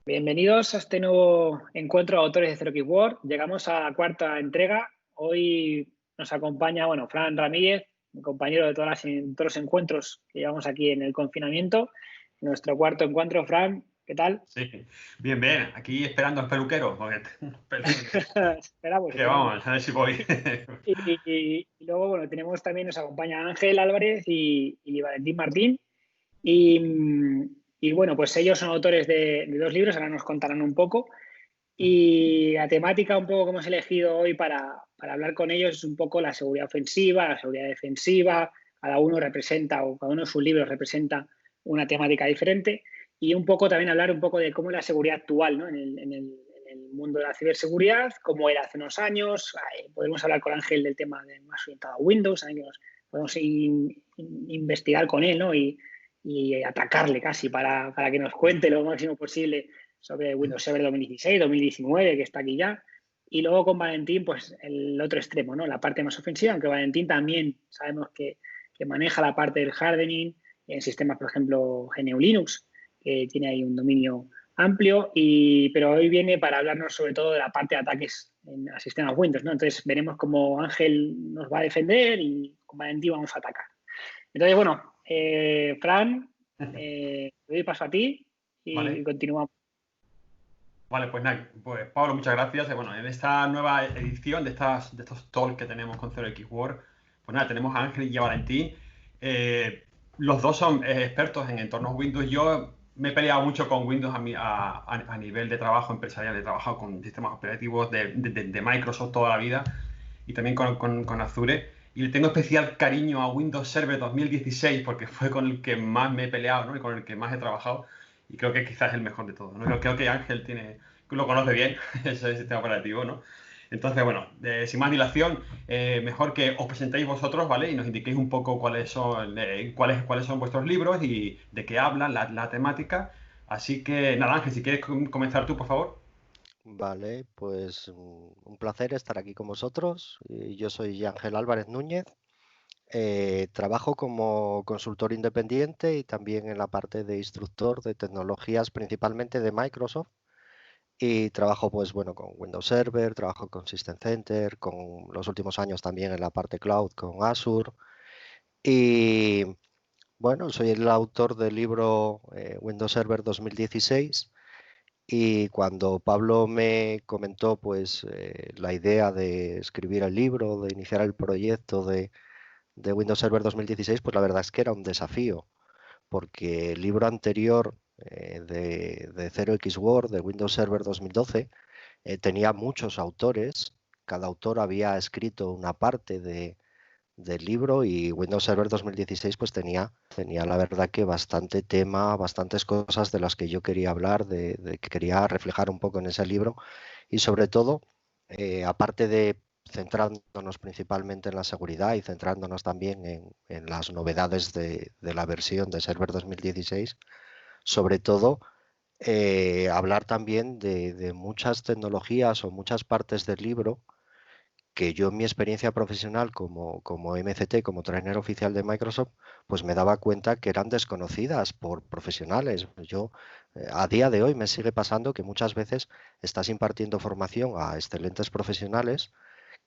Bienvenidos a este nuevo encuentro de autores de Zero Key World. Llegamos a la cuarta entrega. Hoy nos acompaña, Fran Ramírez, mi compañero de todos los encuentros que llevamos aquí en el confinamiento. Nuestro cuarto encuentro, Fran, ¿qué tal? Sí, bien, bien. Aquí esperando al peluquero. Esperamos, Que esperamos. vamos, a ver si voy. Y luego, tenemos también, nos acompaña Ángel Álvarez y Valentín Martín. Y bueno, pues ellos son autores de dos libros, ahora nos contarán un poco. Y la temática un poco que hemos elegido hoy para hablar con ellos es un poco la seguridad ofensiva, la seguridad defensiva. Cada uno representa, o cada uno de sus libros representa una temática diferente. Y un poco también hablar un poco de cómo es la seguridad actual, ¿no? En el mundo de la ciberseguridad, cómo era hace unos años. Podemos hablar con Ángel del tema de más orientado a Windows, podemos investigar con él, ¿no? Y atacarle casi para que nos cuente lo máximo posible sobre Windows Server 2016, 2019, que está aquí ya. Y luego con Valentín, pues el otro extremo, ¿no? La parte más ofensiva, aunque Valentín también sabemos que maneja la parte del hardening en sistemas, por ejemplo, GNU Linux, que tiene ahí un dominio amplio, pero hoy viene para hablarnos sobre todo de la parte de ataques a sistemas Windows, ¿no? Entonces veremos cómo Ángel nos va a defender y con Valentín vamos a atacar. Entonces, Fran, te doy paso a ti y Vale, continuamos. vale, pues nada, pues Pablo, muchas gracias. Bueno, en esta nueva edición de estos talks que tenemos con Zero X Word, pues nada, tenemos a Ángel y a Valentín. Eh, los dos son expertos en entornos Windows. Yo me he peleado mucho con Windows a nivel de trabajo empresarial. He trabajado con sistemas operativos de Microsoft toda la vida y también con Azure. Y le tengo especial cariño a Windows Server 2016 porque fue con el que más me he peleado, ¿no? Y con el que más he trabajado. Y creo que quizás es el mejor de todos, ¿no? Creo que Ángel lo conoce bien, ese sistema operativo, ¿no? Entonces, bueno, sin más dilación, mejor que os presentéis vosotros, ¿vale? Y nos indiquéis un poco cuáles son vuestros libros y de qué hablan, la temática. Así que, nada, Ángel, si quieres comenzar tú, por favor. Vale, pues un placer estar aquí con vosotros. Yo soy Ángel Álvarez Núñez. Trabajo como consultor independiente y también en la parte de instructor de tecnologías, principalmente de Microsoft. Y trabajo, pues bueno, con Windows Server, trabajo con System Center, con los últimos años también en la parte cloud con Azure. Y bueno, soy el autor del libro Windows Server 2016. Y cuando Pablo me comentó pues la idea de escribir el libro, de iniciar el proyecto de Windows Server 2016, pues la verdad es que era un desafío, porque el libro anterior de 0x Word, de Windows Server 2012, tenía muchos autores, cada autor había escrito una parte del libro y Windows Server 2016 pues tenía la verdad que bastante tema, bastantes cosas de las que yo quería hablar, de que quería reflejar un poco en ese libro y sobre todo, aparte de centrándonos principalmente en la seguridad y centrándonos también en las novedades de la versión de Server 2016, sobre todo hablar también de muchas tecnologías o muchas partes del libro que yo en mi experiencia profesional como MCT, como trainer oficial de Microsoft, pues me daba cuenta que eran desconocidas por profesionales. Yo, a día de hoy me sigue pasando que muchas veces estás impartiendo formación a excelentes profesionales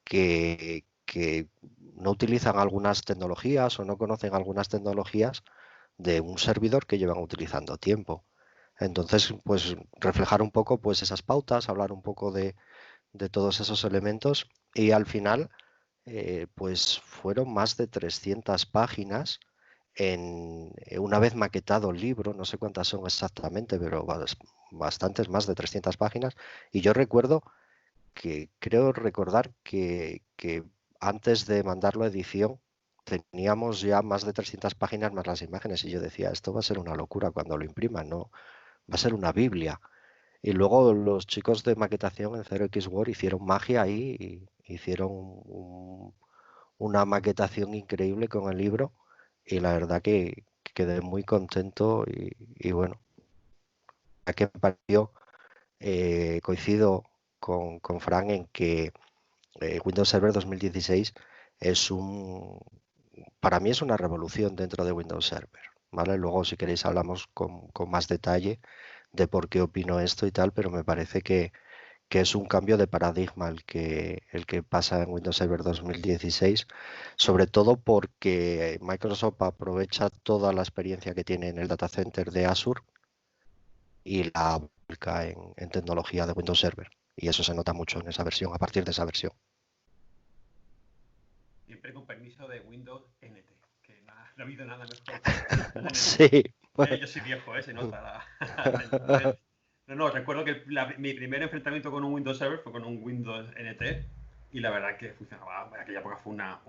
que no utilizan algunas tecnologías o no conocen algunas tecnologías de un servidor que llevan utilizando tiempo. Entonces, pues reflejar un poco pues esas pautas, hablar un poco de todos esos elementos y al final pues fueron más de 300 páginas una vez maquetado el libro, no sé cuántas son exactamente, pero bastantes, más de 300 páginas. Y yo recuerdo que creo recordar que antes de mandarlo a edición teníamos ya más de 300 páginas más las imágenes y yo decía, esto va a ser una locura cuando lo impriman, ¿no? Va a ser una Biblia. Y luego los chicos de maquetación en 0x Word hicieron magia ahí, y hicieron una maquetación increíble con el libro y la verdad que quedé muy contento y bueno, a que me pareció, coincido con Frank en que Windows Server 2016 es para mí es una revolución dentro de Windows Server, ¿vale? Luego si queréis hablamos con más detalle de por qué opino esto y tal, pero me parece que es un cambio de paradigma el que pasa en Windows Server 2016, sobre todo porque Microsoft aprovecha toda la experiencia que tiene en el data center de Azure y la aplica en tecnología de Windows Server. Y eso se nota mucho en esa versión, a partir de esa versión. Siempre con permiso de Windows NT, que no ha habido nada mejor que la NT. Sí. Yo soy viejo, se nota. No, recuerdo que mi primer enfrentamiento con un Windows Server fue con un Windows NT y la verdad que funcionaba. En aquella época fue una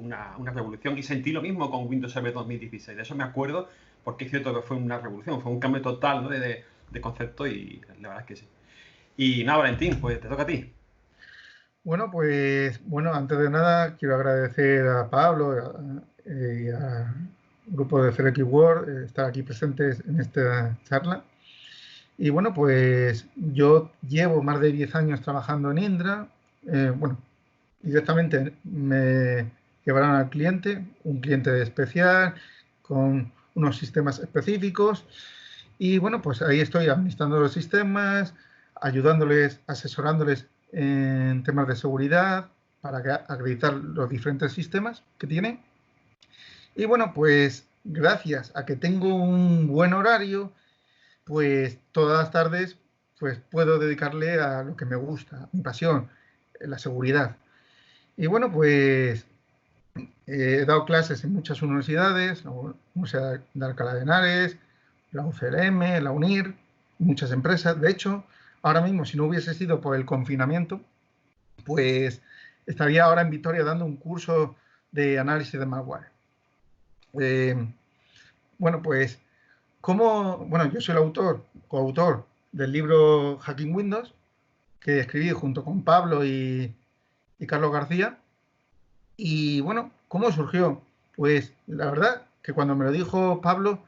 revolución y sentí lo mismo con Windows Server 2016. De eso me acuerdo porque es cierto que fue una revolución, fue un cambio total, ¿no? de concepto y la verdad es que sí. Y nada, Valentín, pues te toca a ti. Bueno, pues antes de nada quiero agradecer a Pablo y al grupo de CLX World estar aquí presentes en esta charla. Y bueno, pues yo llevo más de 10 años trabajando en Indra. Directamente me llevarán al cliente, un cliente especial con unos sistemas específicos. Y bueno, pues ahí estoy administrando los sistemas, ayudándoles, asesorándoles en temas de seguridad para acreditar los diferentes sistemas que tienen. Y bueno, pues gracias a que tengo un buen horario, pues todas las tardes pues puedo dedicarle a lo que me gusta, mi pasión, la seguridad. Y bueno, pues he dado clases en muchas universidades, la Universidad de Alcalá de Henares, la UCLM, la UNIR, muchas empresas. De hecho, ahora mismo, si no hubiese sido por el confinamiento, pues estaría ahora en Vitoria dando un curso de análisis de malware. Pues, yo soy el coautor del libro Hacking Windows, que escribí junto con Pablo y Carlos García. Y bueno, ¿cómo surgió? Pues la verdad que cuando me lo dijo Pablo,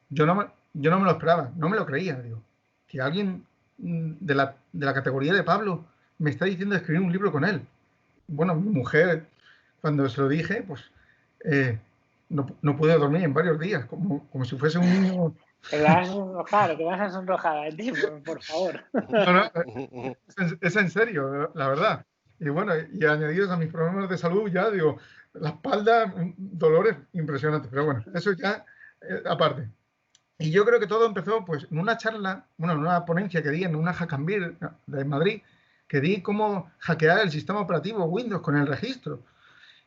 yo no me lo esperaba, no me lo creía. Digo, que alguien de la categoría de Pablo me está diciendo escribir un libro con él. Bueno, mi mujer, cuando se lo dije, pues no pude dormir en varios días, como si fuese un niño. Te vas a sonrojar, te vas a sonrojar, por favor. No, es en serio, la verdad. Y bueno, y añadidos a mis problemas de salud, ya digo, la espalda, dolores impresionantes. Pero bueno, eso ya aparte. Y yo creo que todo empezó pues en una charla, en una ponencia que di en una Hackambir de Madrid, que di cómo hackear el sistema operativo Windows con el registro.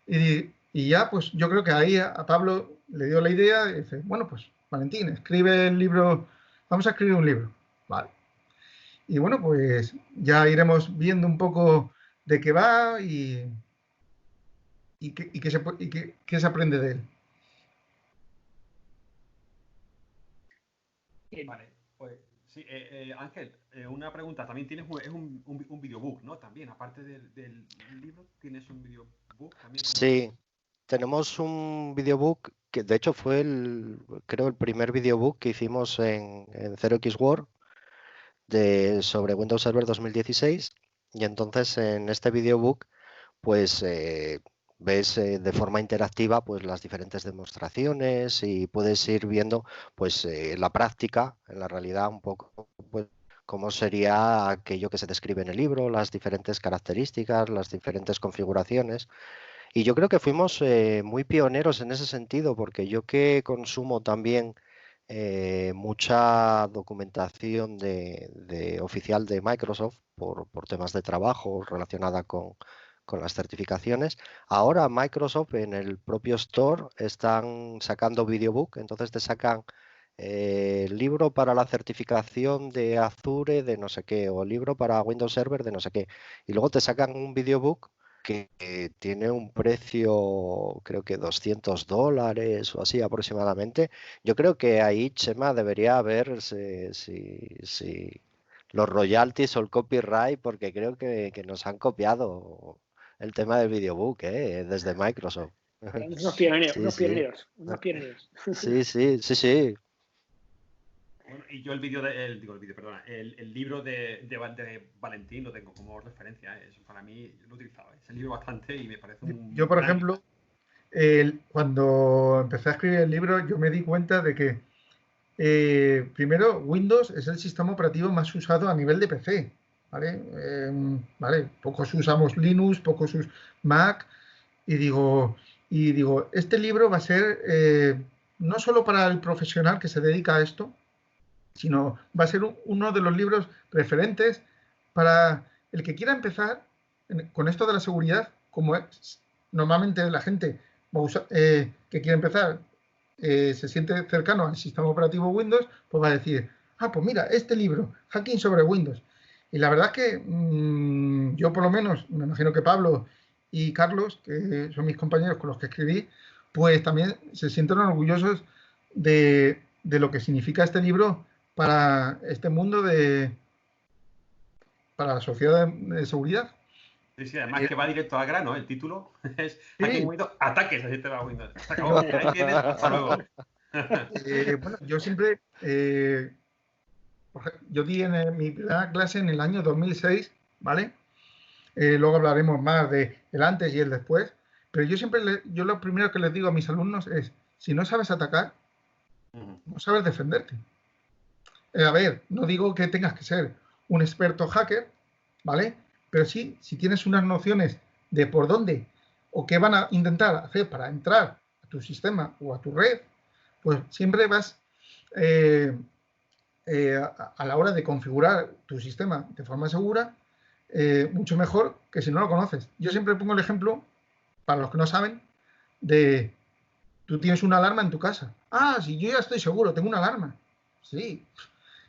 Y ya pues yo creo que ahí a Pablo le dio la idea y dice, bueno pues Valentín, escribe el libro, vamos a escribir un libro. Vale. Y bueno, pues ya iremos viendo un poco de qué va y qué se aprende de él. Vale, pues sí, Ángel, una pregunta. También tienes un videobook, ¿no? También, aparte del libro, tienes un videobook también. Sí, tenemos un videobook que de hecho fue creo el primer videobook que hicimos en 0xWorld sobre Windows Server 2016. Y entonces en este videobook pues ves de forma interactiva pues las diferentes demostraciones y puedes ir viendo pues la práctica, en la realidad un poco pues cómo sería aquello que se describe en el libro, las diferentes características, las diferentes configuraciones. Y yo creo que fuimos muy pioneros en ese sentido, porque yo que consumo también mucha documentación de oficial de Microsoft por temas de trabajo relacionada con las certificaciones. Ahora Microsoft en el propio Store están sacando videobook, entonces te sacan libro para la certificación de Azure de no sé qué, o libro para Windows Server de no sé qué. Y luego te sacan un videobook que tiene un precio, creo que $200 o así aproximadamente. Yo creo que ahí, Chema, debería ver si los royalties o el copyright, porque creo que nos han copiado el tema del videobook, desde Microsoft. Unos pioneros, Sí, unos sí. pioneros, unos pioneros. Sí, sí, sí, sí. Bueno, y yo el libro de Valentín lo tengo como referencia. Para mí lo he utilizado ese libro bastante y me parece un Yo, por gran ejemplo, cuando empecé a escribir el libro, yo me di cuenta de que primero, Windows es el sistema operativo más usado a nivel de PC, ¿vale? ¿Vale? Pocos usamos Linux, pocos usamos Mac, y digo, este libro va a ser no solo para el profesional que se dedica a esto, sino va a ser uno de los libros referentes para el que quiera empezar con esto de la seguridad, como es, normalmente la gente que quiere empezar se siente cercano al sistema operativo Windows, pues va a decir, pues mira, este libro, Hacking sobre Windows. Y la verdad es que yo por lo menos, me imagino que Pablo y Carlos, que son mis compañeros con los que escribí, pues también se sienten orgullosos de lo que significa este libro para este mundo para la sociedad de seguridad. Sí, además que va directo al grano, el título es Sí. Windows, ataques, así te va Windows. Se acabó, ahí tienes, hasta luego. Bueno, yo siempre, yo di en mi primera clase en el año 2006, ¿vale? Luego hablaremos más del antes y el después, pero yo siempre, yo lo primero que les digo a mis alumnos es, si no sabes atacar, no sabes defenderte. A ver, no digo que tengas que ser un experto hacker, ¿vale? Pero sí, si tienes unas nociones de por dónde o qué van a intentar hacer para entrar a tu sistema o a tu red, pues siempre vas a la hora de configurar tu sistema de forma segura, mucho mejor que si no lo conoces. Yo siempre pongo el ejemplo, para los que no saben, de tú tienes una alarma en tu casa. Si yo ya estoy seguro, tengo una alarma. Sí,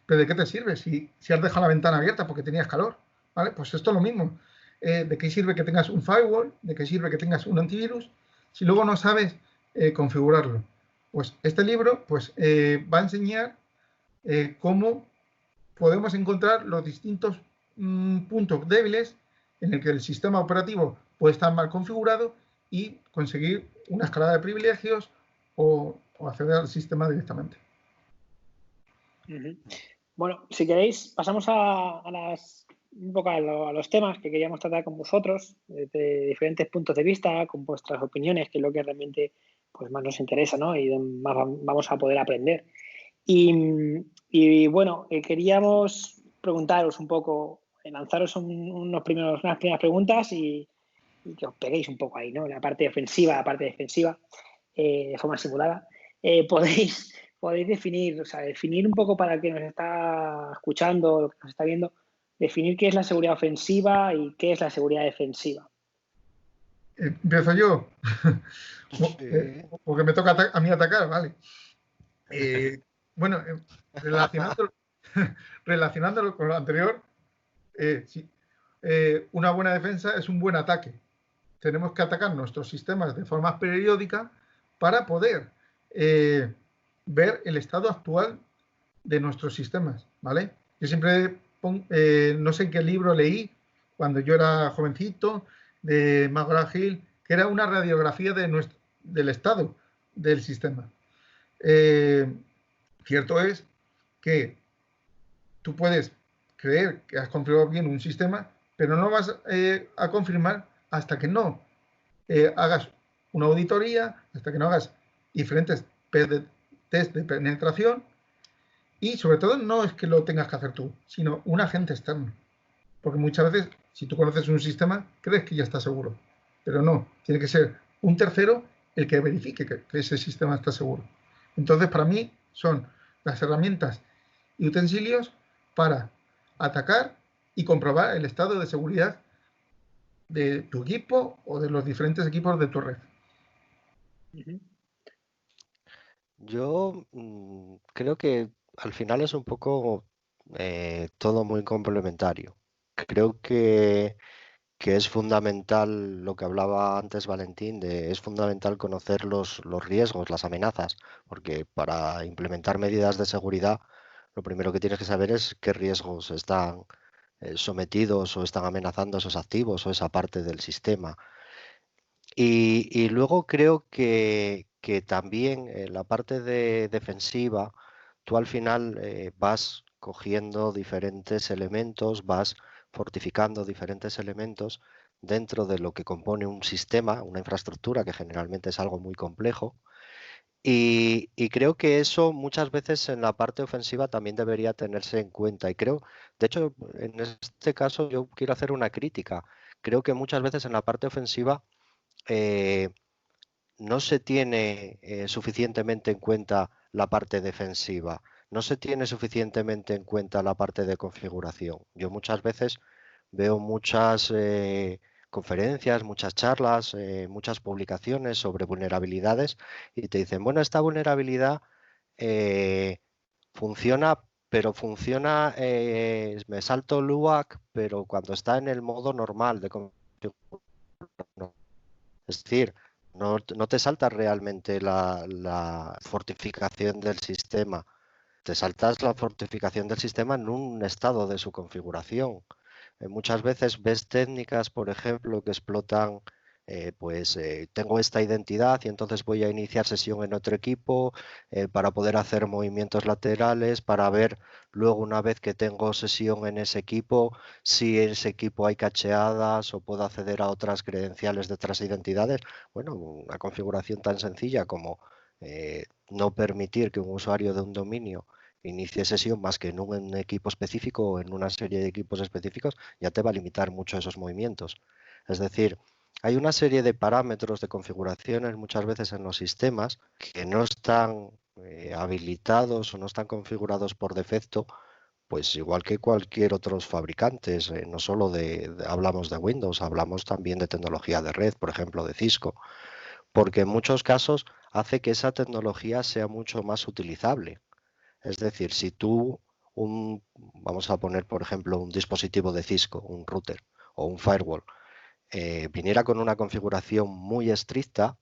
pero ¿de qué te sirve si has dejado la ventana abierta porque tenías calor? ¿Vale? Pues esto es lo mismo. ¿De qué sirve que tengas un firewall? ¿De qué sirve que tengas un antivirus? Si luego no sabes configurarlo. Pues este libro pues, va a enseñar cómo podemos encontrar los distintos puntos débiles en el que el sistema operativo puede estar mal configurado y conseguir una escalada de privilegios o acceder al sistema directamente. Bueno, si queréis, pasamos un poco a los temas que queríamos tratar con vosotros, desde diferentes puntos de vista, con vuestras opiniones, que es lo que realmente pues, más nos interesa, ¿no? Y más vamos a poder aprender. Y bueno, queríamos preguntaros un poco, lanzaros unas primeras preguntas y que os peguéis un poco ahí, ¿no? La parte ofensiva, la parte defensiva, de forma simulada. Podéis definir, o sea, definir un poco para el que nos está escuchando, lo que nos está viendo, definir qué es la seguridad ofensiva y qué es la seguridad defensiva. Empiezo yo, porque me toca a mí atacar, ¿vale? Bueno, relacionándolo con lo anterior, sí, una buena defensa es un buen ataque. Tenemos que atacar nuestros sistemas de forma periódica para poder ver el estado actual de nuestros sistemas, ¿vale? Yo siempre no sé qué libro leí cuando yo era jovencito, de McGraw-Hill, que era una radiografía del estado del sistema. Cierto es que tú puedes creer que has configurado bien un sistema, pero no vas a confirmar hasta que no hagas una auditoría, hasta que no hagas diferentes test de penetración y sobre todo no es que lo tengas que hacer tú, sino un agente externo. Porque muchas veces, si tú conoces un sistema, crees que ya está seguro, pero no, tiene que ser un tercero el que verifique que ese sistema está seguro. Entonces, para mí, son las herramientas y utensilios para atacar y comprobar el estado de seguridad de tu equipo o de los diferentes equipos de tu red. Yo creo que al final es un poco todo muy complementario. Creo que es fundamental lo que hablaba antes Valentín, es fundamental conocer los riesgos, las amenazas, porque para implementar medidas de seguridad, lo primero que tienes que saber es qué riesgos están sometidos o están amenazando esos activos o esa parte del sistema. Y luego creo que también la parte defensiva, tú al final vas cogiendo diferentes elementos, vas fortificando diferentes elementos dentro de lo que compone un sistema, una infraestructura que generalmente es algo muy complejo. Y creo que eso muchas veces en la parte ofensiva también debería tenerse en cuenta. Y creo, de hecho, en este caso yo quiero hacer una crítica. Creo que muchas veces en la parte ofensiva eh, no se tiene suficientemente en cuenta la parte defensiva, no se tiene suficientemente en cuenta la parte de configuración. Yo muchas veces veo muchas conferencias, muchas charlas, muchas publicaciones sobre vulnerabilidades y te dicen, bueno, esta vulnerabilidad eh, funciona, pero funciona, me salto el UAC, pero cuando está en el modo normal de configuración. Es decir, no te salta realmente la fortificación del sistema, te saltas la fortificación del sistema en un estado de su configuración. Muchas veces ves técnicas, por ejemplo, que explotan, tengo esta identidad y entonces voy a iniciar sesión en otro equipo para poder hacer movimientos laterales, para ver luego una vez que tengo sesión en ese equipo, si en ese equipo hay cacheadas o puedo acceder a otras credenciales de otras identidades. Bueno, una configuración tan sencilla como no permitir que un usuario de un dominio inicie sesión más que en un equipo específico o en una serie de equipos específicos, ya te va a limitar mucho esos movimientos. Es decir, hay una serie de parámetros de configuraciones muchas veces en los sistemas que no están habilitados o no están configurados por defecto, pues igual que cualquier otros fabricantes, no solo hablamos de Windows, hablamos también de tecnología de red, por ejemplo, de Cisco, porque en muchos casos hace que esa tecnología sea mucho más utilizable. Es decir, si tú, vamos a poner por ejemplo un dispositivo de Cisco, un router o un firewall, viniera con una configuración muy estricta,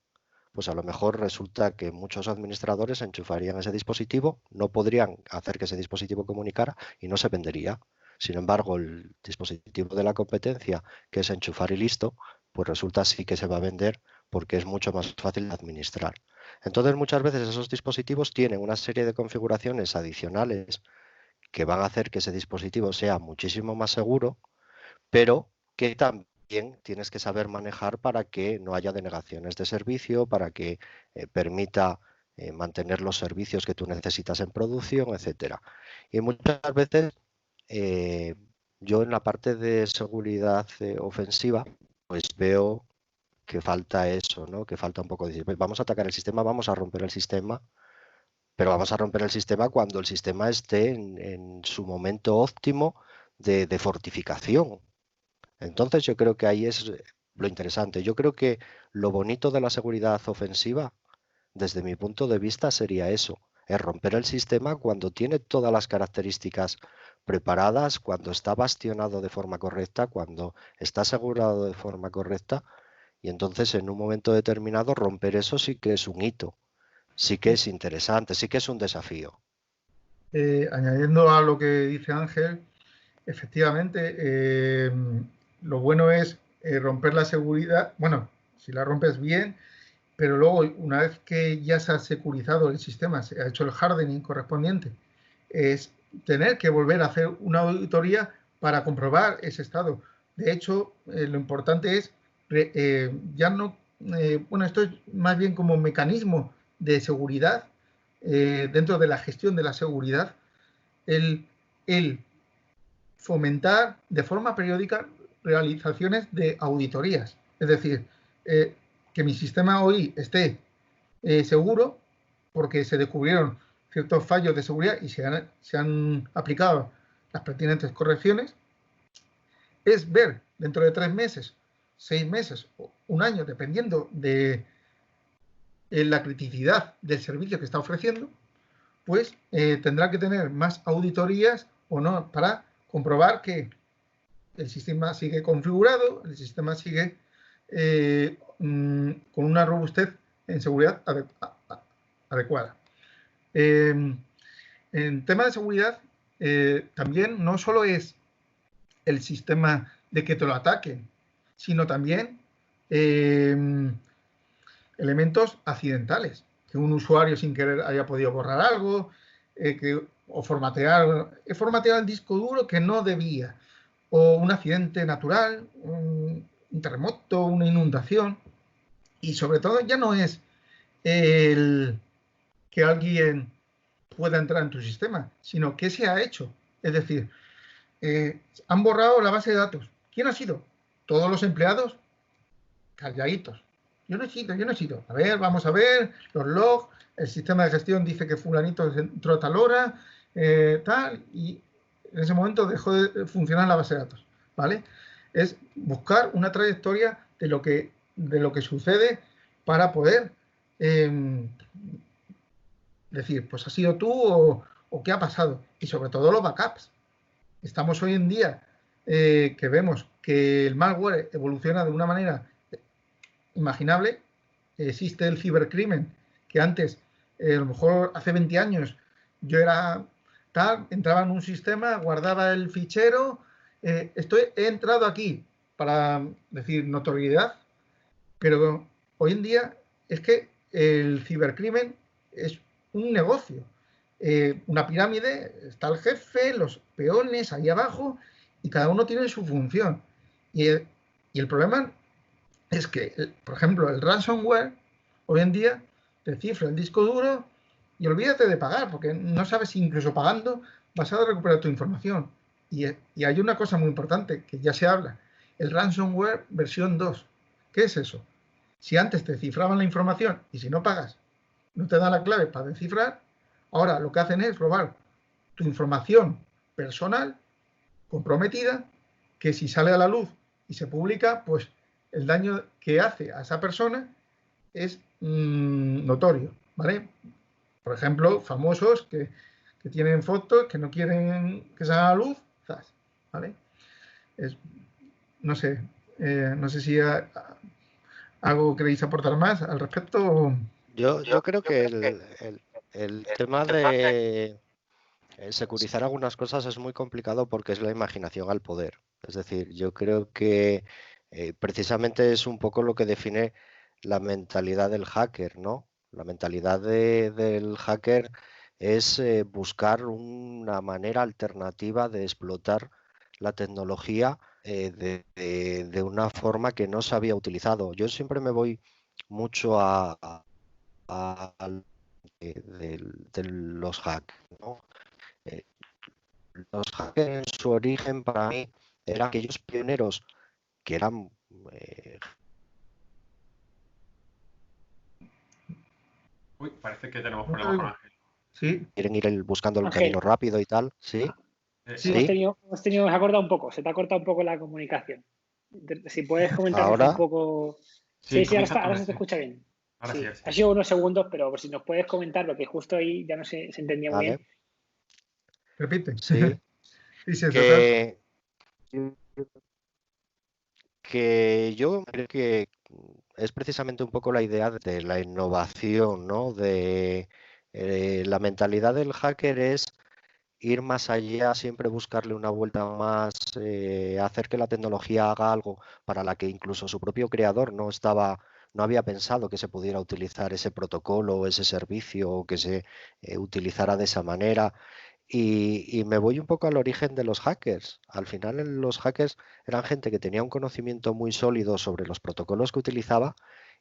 pues a lo mejor resulta que muchos administradores enchufarían ese dispositivo, no podrían hacer que ese dispositivo comunicara y no se vendería. Sin embargo, el dispositivo de la competencia, que es enchufar y listo, pues resulta sí que se va a vender porque es mucho más fácil de administrar. Entonces, muchas veces esos dispositivos tienen una serie de configuraciones adicionales que van a hacer que ese dispositivo sea muchísimo más seguro, pero que también tienes que saber manejar para que no haya denegaciones de servicio, para que permita mantener los servicios que tú necesitas en producción, etcétera. Y muchas veces eh, yo en la parte de seguridad ofensiva, pues veo que falta eso, ¿no? Que falta un poco de decir, "Pues vamos a atacar el sistema, vamos a romper el sistema, pero vamos a romper el sistema cuando el sistema esté en su momento óptimo de fortificación". Entonces yo creo que ahí es lo interesante. Yo creo que lo bonito de la seguridad ofensiva, desde mi punto de vista, sería eso, es romper el sistema cuando tiene todas las características preparadas, cuando está bastionado de forma correcta, cuando está asegurado de forma correcta, y entonces en un momento determinado romper eso sí que es un hito, sí que es interesante, sí que es un desafío. Añadiendo a lo que dice Ángel, efectivamente, lo bueno es romper la seguridad, bueno, si la rompes bien, pero luego una vez que ya se ha securizado el sistema, se ha hecho el hardening correspondiente, es tener que volver a hacer una auditoría para comprobar ese estado. De hecho, lo importante es ya no, bueno, esto es más bien como mecanismo de seguridad dentro de la gestión de la seguridad, el fomentar de forma periódica realizaciones de auditorías. Es decir, que mi sistema hoy esté seguro porque se descubrieron ciertos fallos de seguridad y se han aplicado las pertinentes correcciones, es ver dentro de 3 meses, 6 meses o un año, dependiendo de la criticidad del servicio que está ofreciendo, pues tendrá que tener más auditorías o no para comprobar que el sistema sigue configurado, el sistema sigue con una robustez en seguridad adecuada. En tema de seguridad, también no solo es el sistema de que te lo ataquen, sino también elementos accidentales, que un usuario sin querer haya podido borrar algo, o formatear el disco duro que no debía, o un accidente natural, un terremoto, una inundación, y sobre todo ya no es el que alguien pueda entrar en tu sistema, sino qué se ha hecho. Es decir, han borrado la base de datos. ¿Quién ha sido? Todos los empleados calladitos. Yo no he sido. A ver, vamos a ver los logs. El sistema de gestión dice que fulanito entró a tal hora, tal, y en ese momento dejó de funcionar la base de datos, ¿vale? Es buscar una trayectoria de lo que sucede para poder decir, pues has sido tú o qué ha pasado. Y sobre todo los backups. Estamos hoy en día que vemos que el malware evoluciona de una manera imaginable. Existe el cibercrimen, que antes, a lo mejor hace 20 años, yo era tal, entraba en un sistema, guardaba el fichero, he entrado aquí para decir notoriedad, pero hoy en día es que el cibercrimen es un negocio. Una pirámide, está el jefe, los peones ahí abajo, y cada uno tiene su función. Y el problema es que, por ejemplo, el ransomware hoy en día te cifra el disco duro y olvídate de pagar, porque no sabes si incluso pagando vas a recuperar tu información. Y hay una cosa muy importante que ya se habla, el ransomware versión 2. ¿Qué es eso? Si antes te cifraban la información y si no pagas no te dan la clave para descifrar, ahora lo que hacen es robar tu información personal comprometida, que si sale a la luz y se publica, pues el daño que hace a esa persona es notorio, ¿vale? Por ejemplo, famosos que tienen fotos que no quieren que salga a la luz, ¿vale? No sé si algo queréis aportar más al respecto. Yo creo que el tema de securizar algunas cosas es muy complicado porque es la imaginación al poder. Es decir, yo creo que precisamente es un poco lo que define la mentalidad del hacker, ¿no? La mentalidad del hacker es buscar una manera alternativa de explotar la tecnología de una forma que no se había utilizado. Yo siempre me voy mucho a de los hackers, ¿no? Eh, los hackers en su origen para mí eran aquellos pioneros que eran Uy, parece que tenemos problemas con Ángel. Sí. quieren ir buscando el Ángel. camino rápido y tal, ¿sí? Sí, Sí. se ha cortado un poco, se te ha cortado un poco la comunicación. Si puedes comentarnos Ahora un poco. Sí, ahora se te escucha bien. Ahora sí. Ha sido unos segundos, pero si nos puedes comentar lo que justo ahí ya no se entendía muy vale. bien. Repite. Sí. Que yo creo que es precisamente un poco la idea de la innovación, ¿no? De la mentalidad del hacker es ir más allá, siempre buscarle una vuelta más, hacer que la tecnología haga algo para la que incluso su propio creador no había pensado que se pudiera utilizar ese protocolo o ese servicio o que se utilizara de esa manera. Y me voy un poco al origen de los hackers. Al final los hackers eran gente que tenía un conocimiento muy sólido sobre los protocolos que utilizaba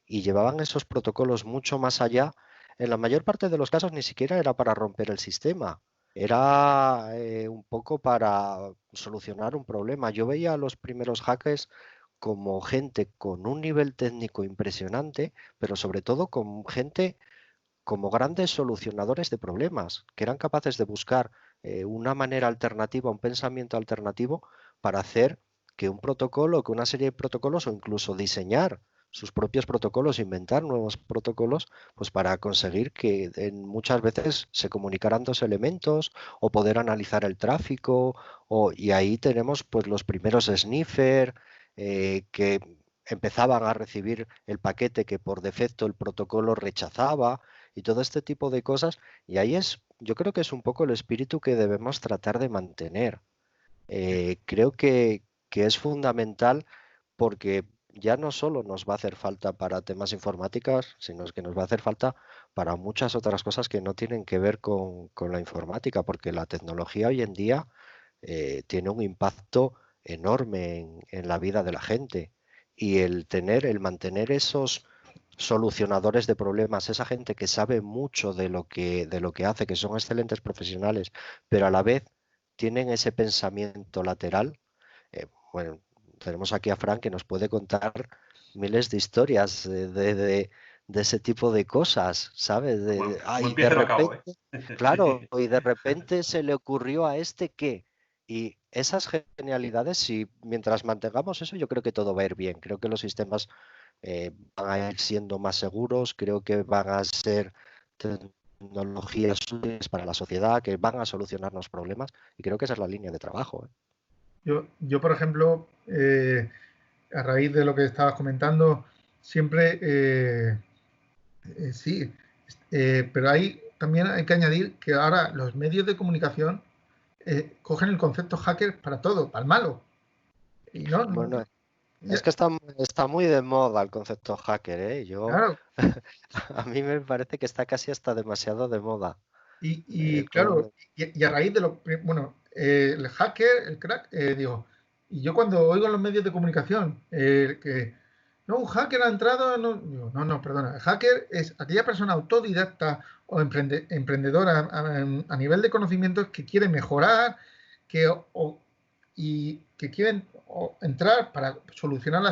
y llevaban esos protocolos mucho más allá. En la mayor parte de los casos ni siquiera era para romper el sistema, era un poco para solucionar un problema. Yo veía a los primeros hackers como gente con un nivel técnico impresionante, pero sobre todo con gente como grandes solucionadores de problemas, que eran capaces de buscar una manera alternativa, un pensamiento alternativo para hacer que un protocolo, que una serie de protocolos o incluso diseñar sus propios protocolos, inventar nuevos protocolos, pues para conseguir que muchas veces se comunicaran dos elementos o poder analizar el tráfico, y ahí tenemos pues los primeros sniffer que empezaban a recibir el paquete que por defecto el protocolo rechazaba y todo este tipo de cosas. Y ahí yo creo que es un poco el espíritu que debemos tratar de mantener. Creo que es fundamental porque ya no solo nos va a hacer falta para temas informáticos, sino que nos va a hacer falta para muchas otras cosas que no tienen que ver con la informática, porque la tecnología hoy en día tiene un impacto enorme en la vida de la gente. Y el mantener esos solucionadores de problemas, esa gente que sabe mucho de lo que hace, que son excelentes profesionales, pero a la vez tienen ese pensamiento lateral. Bueno, tenemos aquí a Frank que nos puede contar miles de historias de ese tipo de cosas, ¿sabes? Bueno, Y de empieza lo acabo, repente, claro, y de repente se le ocurrió a este que. Y esas genialidades, si mientras mantengamos eso, yo creo que todo va a ir bien. Creo que los sistemas van a ir siendo más seguros, creo que van a ser tecnologías útiles para la sociedad, que van a solucionarnos problemas, y creo que esa es la línea de trabajo, ¿eh? Yo, por ejemplo, a raíz de lo que estabas comentando, siempre sí, pero ahí también hay que añadir que ahora los medios de comunicación cogen el concepto hacker para todo, para el malo. Y no, Bueno, es que está muy de moda el concepto hacker, ¿eh? claro, A mí me parece que está casi hasta demasiado de moda. y Todo claro, y a raíz de lo, bueno, el hacker, el crack, digo, y yo cuando oigo en los medios de comunicación que no, un hacker ha entrado, no, digo, no, perdona, el hacker es aquella persona autodidacta o emprendedora a nivel de conocimientos que quiere mejorar y que quieren entrar para solucionar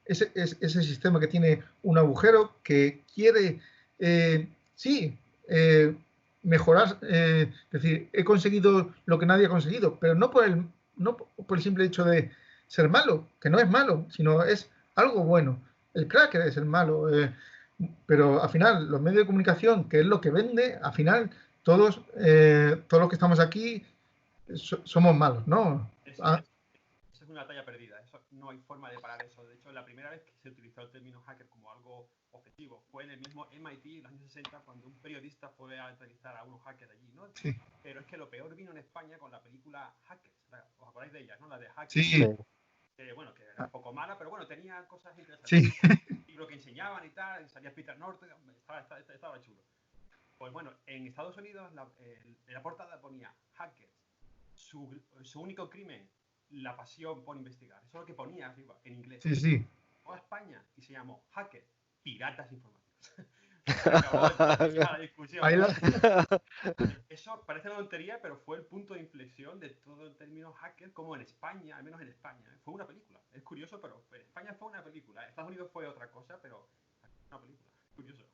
ese sistema que tiene un agujero, que quiere, sí, eh, mejorar, es decir, he conseguido lo que nadie ha conseguido, pero no por el simple hecho de ser malo, que no es malo, sino es algo bueno. El cracker es el malo, pero al final los medios de comunicación, que es lo que vende, al final todos los que estamos aquí somos malos, ¿no? Eso es una batalla perdida. Eso, no hay forma de parar eso. De hecho, la primera vez que se utilizó el término hacker como algo objetivo fue en el mismo MIT en los años 60, cuando un periodista fue a entrevistar a unos hackers allí, ¿no? Sí. Pero es que lo peor vino en España con la película Hackers. ¿Os acordáis de ella, no? La de Hackers. Sí. Bueno, que era un poco mala, pero bueno, tenía cosas interesantes. Sí. Y lo que enseñaban y tal, salía Peter Norton, estaba chulo. Pues bueno, en Estados Unidos en la portada ponía Hackers. Su único crimen, la pasión por investigar. Eso es lo que ponía arriba, en inglés. Sí, sí. Fue a España y se llamó Hackers, piratas informáticos. Acabó la discusión. Eso parece una tontería, pero fue el punto de inflexión de todo el término hacker, como en España, al menos en España. Fue una película. Es curioso, pero en España fue una película. En Estados Unidos fue otra cosa, pero una película. Curioso.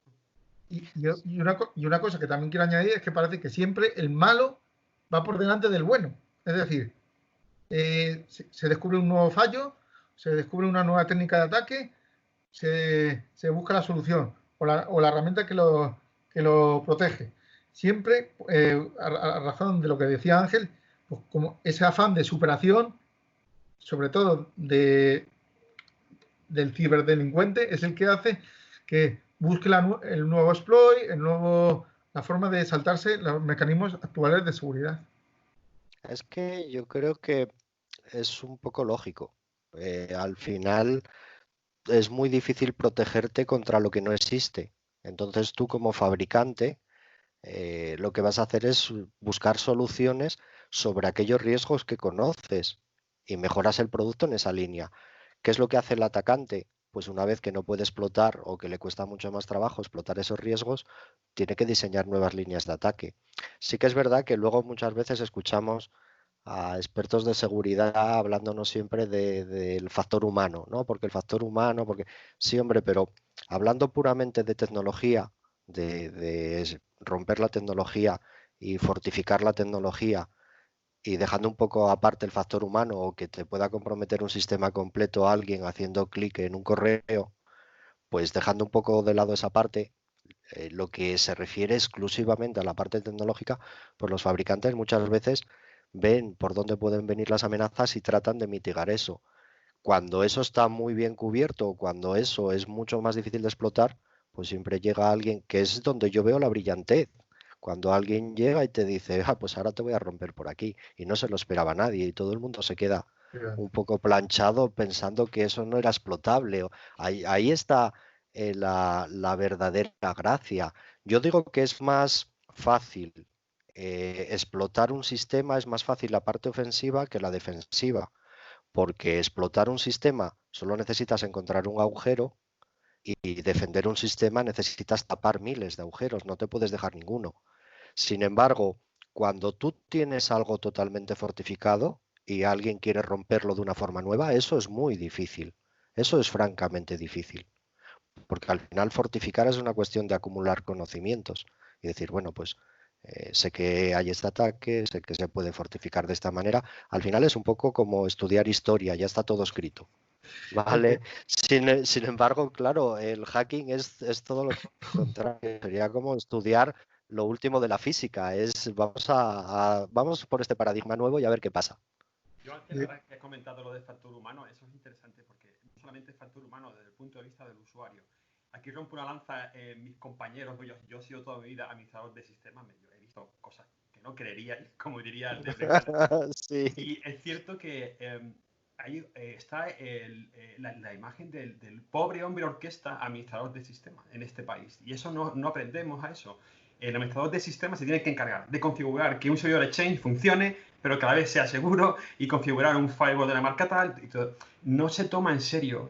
Y una cosa que también quiero añadir es que parece que siempre el malo va por delante del bueno. Es decir, se descubre un nuevo fallo, se descubre una nueva técnica de ataque, se busca la solución o la herramienta que lo protege. Siempre, a razón de lo que decía Ángel, pues como ese afán de superación, sobre todo del ciberdelincuente, es el que hace que busque el nuevo exploit, la forma de saltarse los mecanismos actuales de seguridad. Es que yo creo que es un poco lógico. Al final es muy difícil protegerte contra lo que no existe. Entonces tú como fabricante lo que vas a hacer es buscar soluciones sobre aquellos riesgos que conoces y mejoras el producto en esa línea. ¿Qué es lo que hace el atacante? Pues una vez que no puede explotar o que le cuesta mucho más trabajo explotar esos riesgos, tiene que diseñar nuevas líneas de ataque. Sí que es verdad que luego muchas veces escuchamos a expertos de seguridad hablándonos siempre del factor humano, ¿no? Porque el factor humano, porque sí, hombre, pero hablando puramente de tecnología, de romper la tecnología y fortificar la tecnología y dejando un poco aparte el factor humano o que te pueda comprometer un sistema completo a alguien haciendo clic en un correo, pues dejando un poco de lado esa parte, lo que se refiere exclusivamente a la parte tecnológica, pues los fabricantes muchas veces ven por dónde pueden venir las amenazas y tratan de mitigar eso. Cuando eso está muy bien cubierto, cuando eso es mucho más difícil de explotar, pues siempre llega alguien, que es donde yo veo la brillantez. Cuando alguien llega y te dice, pues ahora te voy a romper por aquí, y no se lo esperaba nadie, y todo el mundo se queda un poco planchado pensando que eso no era explotable. Ahí está la verdadera gracia. Yo digo que es más fácil explotar un sistema, es más fácil la parte ofensiva que la defensiva, porque explotar un sistema solo necesitas encontrar un agujero y defender un sistema necesitas tapar miles de agujeros, no te puedes dejar ninguno. Sin embargo, cuando tú tienes algo totalmente fortificado y alguien quiere romperlo de una forma nueva, eso es muy difícil. Eso es francamente difícil. Porque al final fortificar es una cuestión de acumular conocimientos y decir, bueno, pues sé que hay este ataque, sé que se puede fortificar de esta manera. Al final es un poco como estudiar historia, ya está todo escrito. Vale, sin embargo, claro, el hacking es todo lo contrario. Sería como estudiar lo último de la física. Vamos por este paradigma nuevo y a ver qué pasa. Yo antes, ahora que he comentado lo del factor humano, eso es interesante porque no solamente el factor humano desde el punto de vista del usuario. Aquí rompo una lanza, mis compañeros, yo he sido toda mi vida administrador de sistemas, yo he visto cosas que no creería, como diría el de Sí. Y es cierto que ahí está la imagen del pobre hombre orquesta administrador de sistemas en este país. Y eso no aprendemos a eso. El administrador de sistemas se tiene que encargar de configurar que un servidor Exchange funcione, pero que a la vez sea seguro, y configurar un firewall de la marca tal. Y todo. No se toma en serio,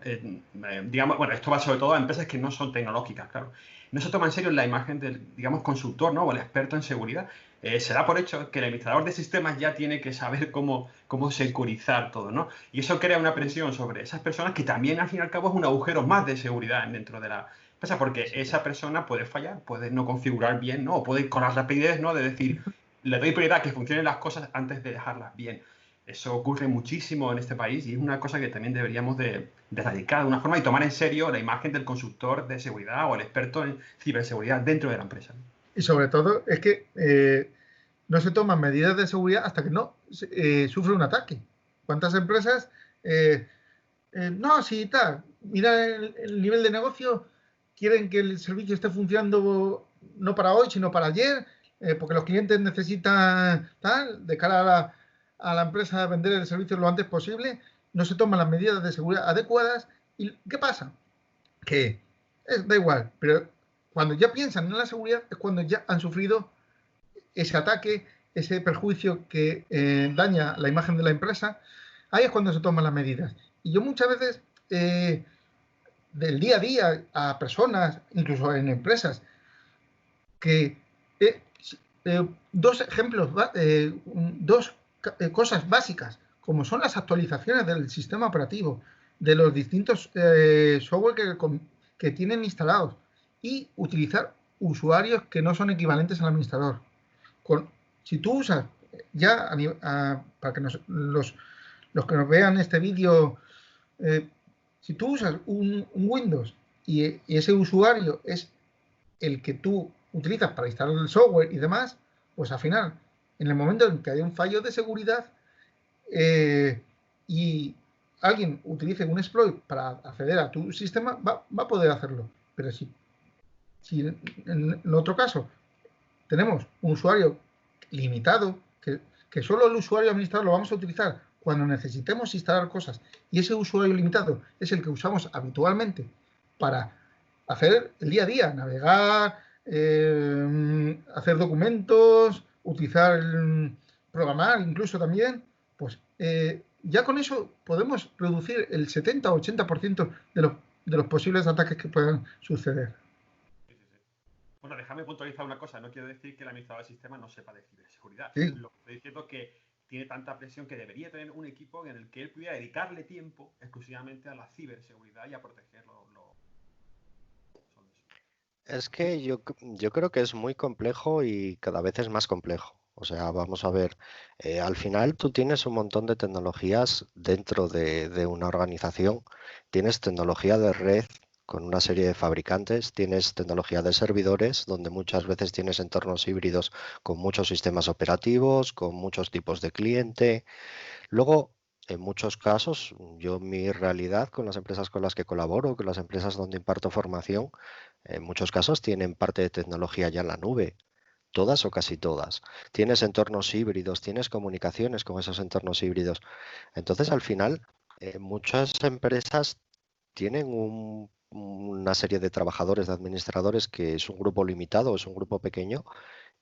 digamos, bueno, esto va sobre todo a empresas que no son tecnológicas, claro. No se toma en serio la imagen del, digamos, consultor, ¿no? O el experto en seguridad. Se da por hecho que el administrador de sistemas ya tiene que saber cómo securizar todo, ¿no? Y eso crea una presión sobre esas personas que también, al fin y al cabo, es un agujero más de seguridad dentro de la empresa, porque esa persona puede fallar, puede no configurar bien, ¿no? O puede con la rapidez, ¿no? De decir, le doy prioridad a que funcionen las cosas antes de dejarlas bien. Eso ocurre muchísimo en este país y es una cosa que también deberíamos de erradicar de una forma y tomar en serio la imagen del consultor de seguridad o el experto en ciberseguridad dentro de la empresa. Y sobre todo es que no se toman medidas de seguridad hasta que no sufre un ataque. ¿Cuántas empresas? No, sí, tal. Mira el nivel de negocio. Quieren que el servicio esté funcionando no para hoy, sino para ayer, porque los clientes necesitan tal, de cara a la empresa vender el servicio lo antes posible. No se toman las medidas de seguridad adecuadas. ¿Y qué pasa? Que da igual, pero cuando ya piensan en la seguridad es cuando ya han sufrido ese ataque, ese perjuicio que daña la imagen de la empresa. Ahí es cuando se toman las medidas. Y yo muchas veces, del día a día, a personas, incluso en empresas, que dos ejemplos, dos cosas básicas, como son las actualizaciones del sistema operativo, de los distintos software que tienen instalados, y utilizar usuarios que no son equivalentes al administrador. Si tú usas, ya para que los que nos vean este vídeo, si tú usas un Windows y ese usuario es el que tú utilizas para instalar el software y demás, pues al final, en el momento en que haya un fallo de seguridad y alguien utilice un exploit para acceder a tu sistema, va a poder hacerlo. Pero si en otro caso tenemos un usuario limitado, que solo el usuario administrador lo vamos a utilizar cuando necesitemos instalar cosas, y ese usuario limitado es el que usamos habitualmente para hacer el día a día, navegar, hacer documentos, utilizar, programar incluso también, pues ya con eso podemos reducir el 70 o 80% de los posibles ataques que puedan suceder. Bueno, déjame puntualizar una cosa. No quiero decir que el administrador del sistema no sepa de ciberseguridad. Sí. Lo que estoy diciendo es que tiene tanta presión que debería tener un equipo en el que él pudiera dedicarle tiempo exclusivamente a la ciberseguridad y a protegerlo. Es que yo creo que es muy complejo y cada vez es más complejo. O sea, vamos a ver, al final tú tienes un montón de tecnologías dentro de una organización. Tienes tecnología de red con una serie de fabricantes, tienes tecnología de servidores, donde muchas veces tienes entornos híbridos con muchos sistemas operativos, con muchos tipos de cliente. Luego, en muchos casos, mi realidad con las empresas con las que colaboro, con las empresas donde imparto formación, en muchos casos tienen parte de tecnología ya en la nube. Todas o casi todas. Tienes entornos híbridos, tienes comunicaciones con esos entornos híbridos. Entonces, al final, muchas empresas tienen una serie de trabajadores, de administradores, que es un grupo limitado, es un grupo pequeño,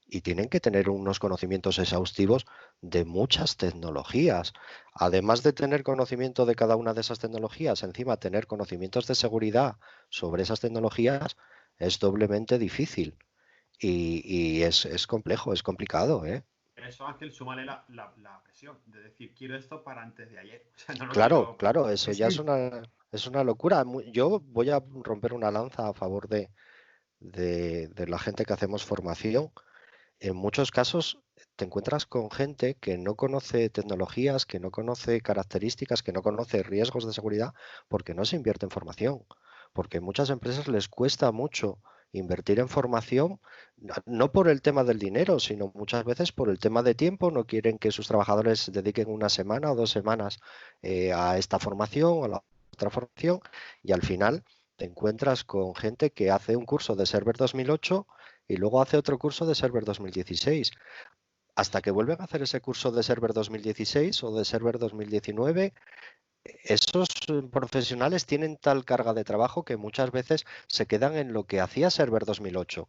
y tienen que tener unos conocimientos exhaustivos de muchas tecnologías. Además de tener conocimiento de cada una de esas tecnologías, encima tener conocimientos de seguridad sobre esas tecnologías es doblemente difícil y es complejo, es complicado, ¿eh? Eso, Ángel, súmale la presión de decir, quiero esto para antes de ayer. O sea, no lo Claro, quiero. claro, eso Sí, ya sí. es una locura. Yo voy a romper una lanza a favor de la gente que hacemos formación. En muchos casos te encuentras con gente que no conoce tecnologías, que no conoce características, que no conoce riesgos de seguridad, porque no se invierte en formación. Porque a muchas empresas les cuesta mucho invertir en formación, no por el tema del dinero, sino muchas veces por el tema de tiempo. No quieren que sus trabajadores dediquen una semana o 2 semanas a esta formación, a la otra formación, y al final te encuentras con gente que hace un curso de Server 2008 y luego hace otro curso de Server 2016, hasta que vuelven a hacer ese curso de Server 2016 o de Server 2019. Esos profesionales tienen tal carga de trabajo que muchas veces se quedan en lo que hacía Server 2008,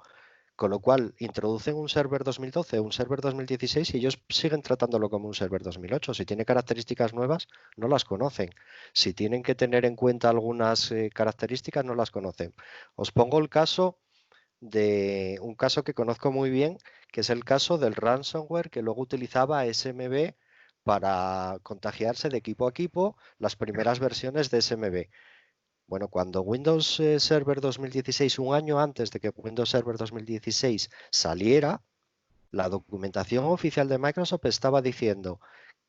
con lo cual introducen un Server 2012, un Server 2016 y ellos siguen tratándolo como un Server 2008. Si tiene características nuevas, no las conocen. Si tienen que tener en cuenta algunas características, no las conocen. Os pongo el caso de un caso que conozco muy bien, que es el caso del ransomware que luego utilizaba SMB para contagiarse de equipo a equipo las primeras versiones de SMB. Bueno, cuando Windows Server 2016, un año antes de que Windows Server 2016 saliera, la documentación oficial de Microsoft estaba diciendo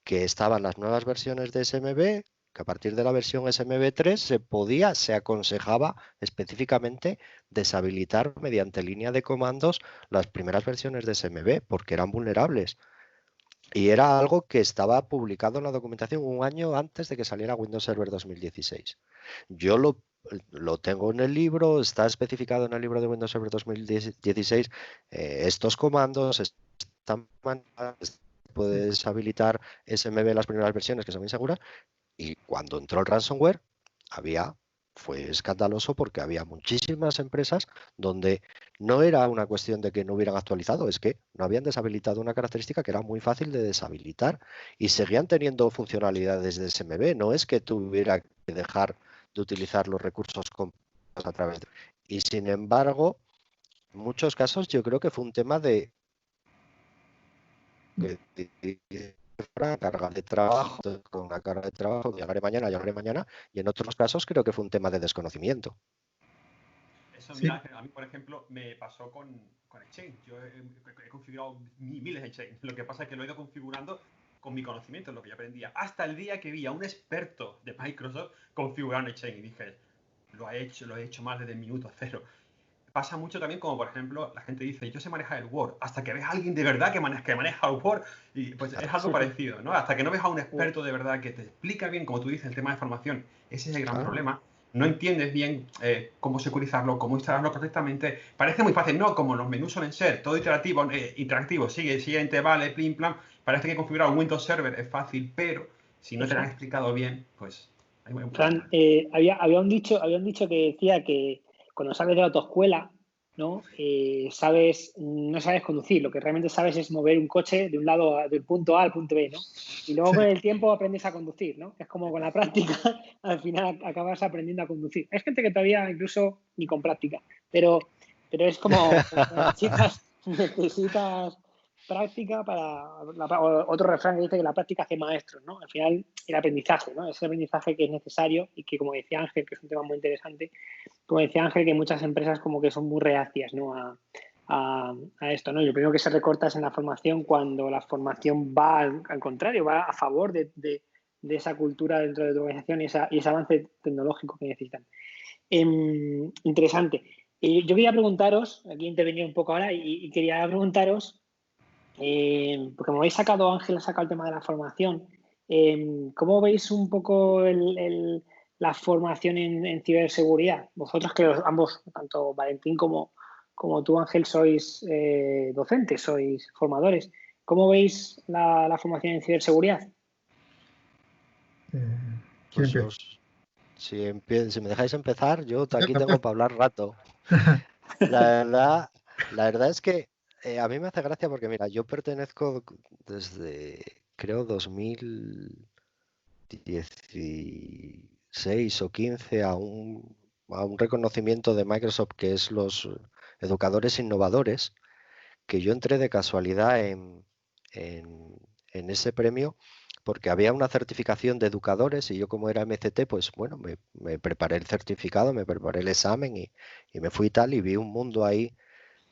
que estaban las nuevas versiones de SMB, que a partir de la versión SMB3 se aconsejaba específicamente deshabilitar mediante línea de comandos las primeras versiones de SMB porque eran vulnerables. Y era algo que estaba publicado en la documentación un año antes de que saliera Windows Server 2016. Yo lo tengo en el libro, está especificado en el libro de Windows Server 2016. Estos comandos están manejados, puedes habilitar SMB las primeras versiones que son inseguras, y cuando entró el ransomware fue escandaloso porque había muchísimas empresas donde no era una cuestión de que no hubieran actualizado, es que no habían deshabilitado una característica que era muy fácil de deshabilitar y seguían teniendo funcionalidades de SMB. No es que tuviera que dejar de utilizar los recursos a través de... Y sin embargo, en muchos casos yo creo que fue un tema de una carga de trabajo, con una carga de trabajo, llegaré mañana, y en otros casos creo que fue un tema de desconocimiento. Eso, Sí. mira, a mí, por ejemplo, me pasó con Exchange. Yo he configurado miles de Exchange. Lo que pasa es que lo he ido configurando con mi conocimiento, lo que yo aprendía. Hasta el día que vi a un experto de Microsoft configurar un Exchange y dije, lo he hecho más desde el minuto cero. Pasa mucho también como, por ejemplo, la gente dice, yo sé manejar el Word, hasta que ves a alguien de verdad que maneja el Word, y pues es algo parecido, ¿no? Hasta que no ves a un experto de verdad que te explica bien, como tú dices, el tema de formación, ese es el gran problema. No entiendes bien cómo securizarlo, cómo instalarlo correctamente. Parece muy fácil, ¿no? Como los menús suelen ser, todo interactivo, siguiente, vale, plim, plam. Parece que configurar un Windows Server es fácil, pero si no te lo han explicado bien, pues hay un Fran, problema. había un dicho que decía que cuando sales de la autoescuela, ¿no? No sabes conducir, lo que realmente sabes es mover un coche de un lado, del punto A al punto B, ¿no? Y luego con el tiempo aprendes a conducir, ¿no? Es como con la práctica, al final acabas aprendiendo a conducir. Hay gente que todavía incluso ni con práctica, pero es como necesitas práctica otro refrán que dice que la práctica hace maestros, ¿no? Al final el aprendizaje, ¿no? Ese aprendizaje que es necesario y que, como decía Ángel, que es un tema muy interesante, como decía Ángel, que muchas empresas como que son muy reacias, ¿no? a esto, ¿no? Y lo primero que se recorta es en la formación cuando la formación va al contrario, va a favor de esa cultura dentro de tu organización y ese avance tecnológico que necesitan. Interesante. Yo quería preguntaros, aquí intervenir un poco ahora, y quería preguntaros, porque como habéis sacado, Ángel ha sacado el tema de la formación, ¿cómo veis un poco la formación en ciberseguridad? Vosotros que ambos, tanto Valentín como tú, Ángel, sois docentes, sois formadores. ¿Cómo veis la formación en ciberseguridad? Pues si me dejáis empezar, yo aquí tengo para hablar rato. La verdad es que A mí me hace gracia porque, mira, yo pertenezco desde, creo, 2016 o 15 a un reconocimiento de Microsoft que es los educadores innovadores, que yo entré de casualidad en, en ese premio porque había una certificación de educadores y yo como era MCT, pues bueno, me preparé el certificado, me preparé el examen y me fui tal y vi un mundo ahí,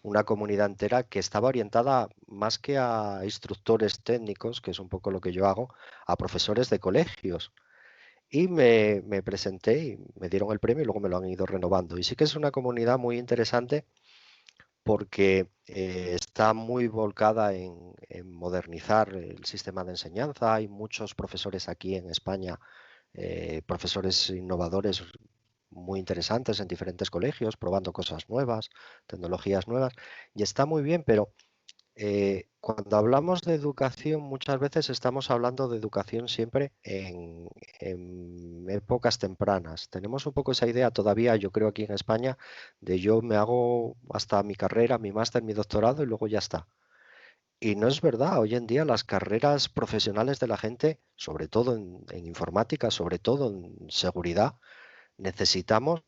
una comunidad entera que estaba orientada más que a instructores técnicos, que es un poco lo que yo hago, a profesores de colegios. Y me presenté y me dieron el premio y luego me lo han ido renovando. Y sí que es una comunidad muy interesante porque está muy volcada en modernizar el sistema de enseñanza. Hay muchos profesores aquí en España, profesores innovadores muy interesantes en diferentes colegios, probando cosas nuevas, tecnologías nuevas, y está muy bien, pero cuando hablamos de educación, muchas veces estamos hablando de educación siempre en épocas tempranas. Tenemos un poco esa idea todavía, yo creo, aquí en España, de yo me hago hasta mi carrera, mi máster, mi doctorado y luego ya está. Y no es verdad, hoy en día las carreras profesionales de la gente, sobre todo en informática, sobre todo en seguridad, necesitamos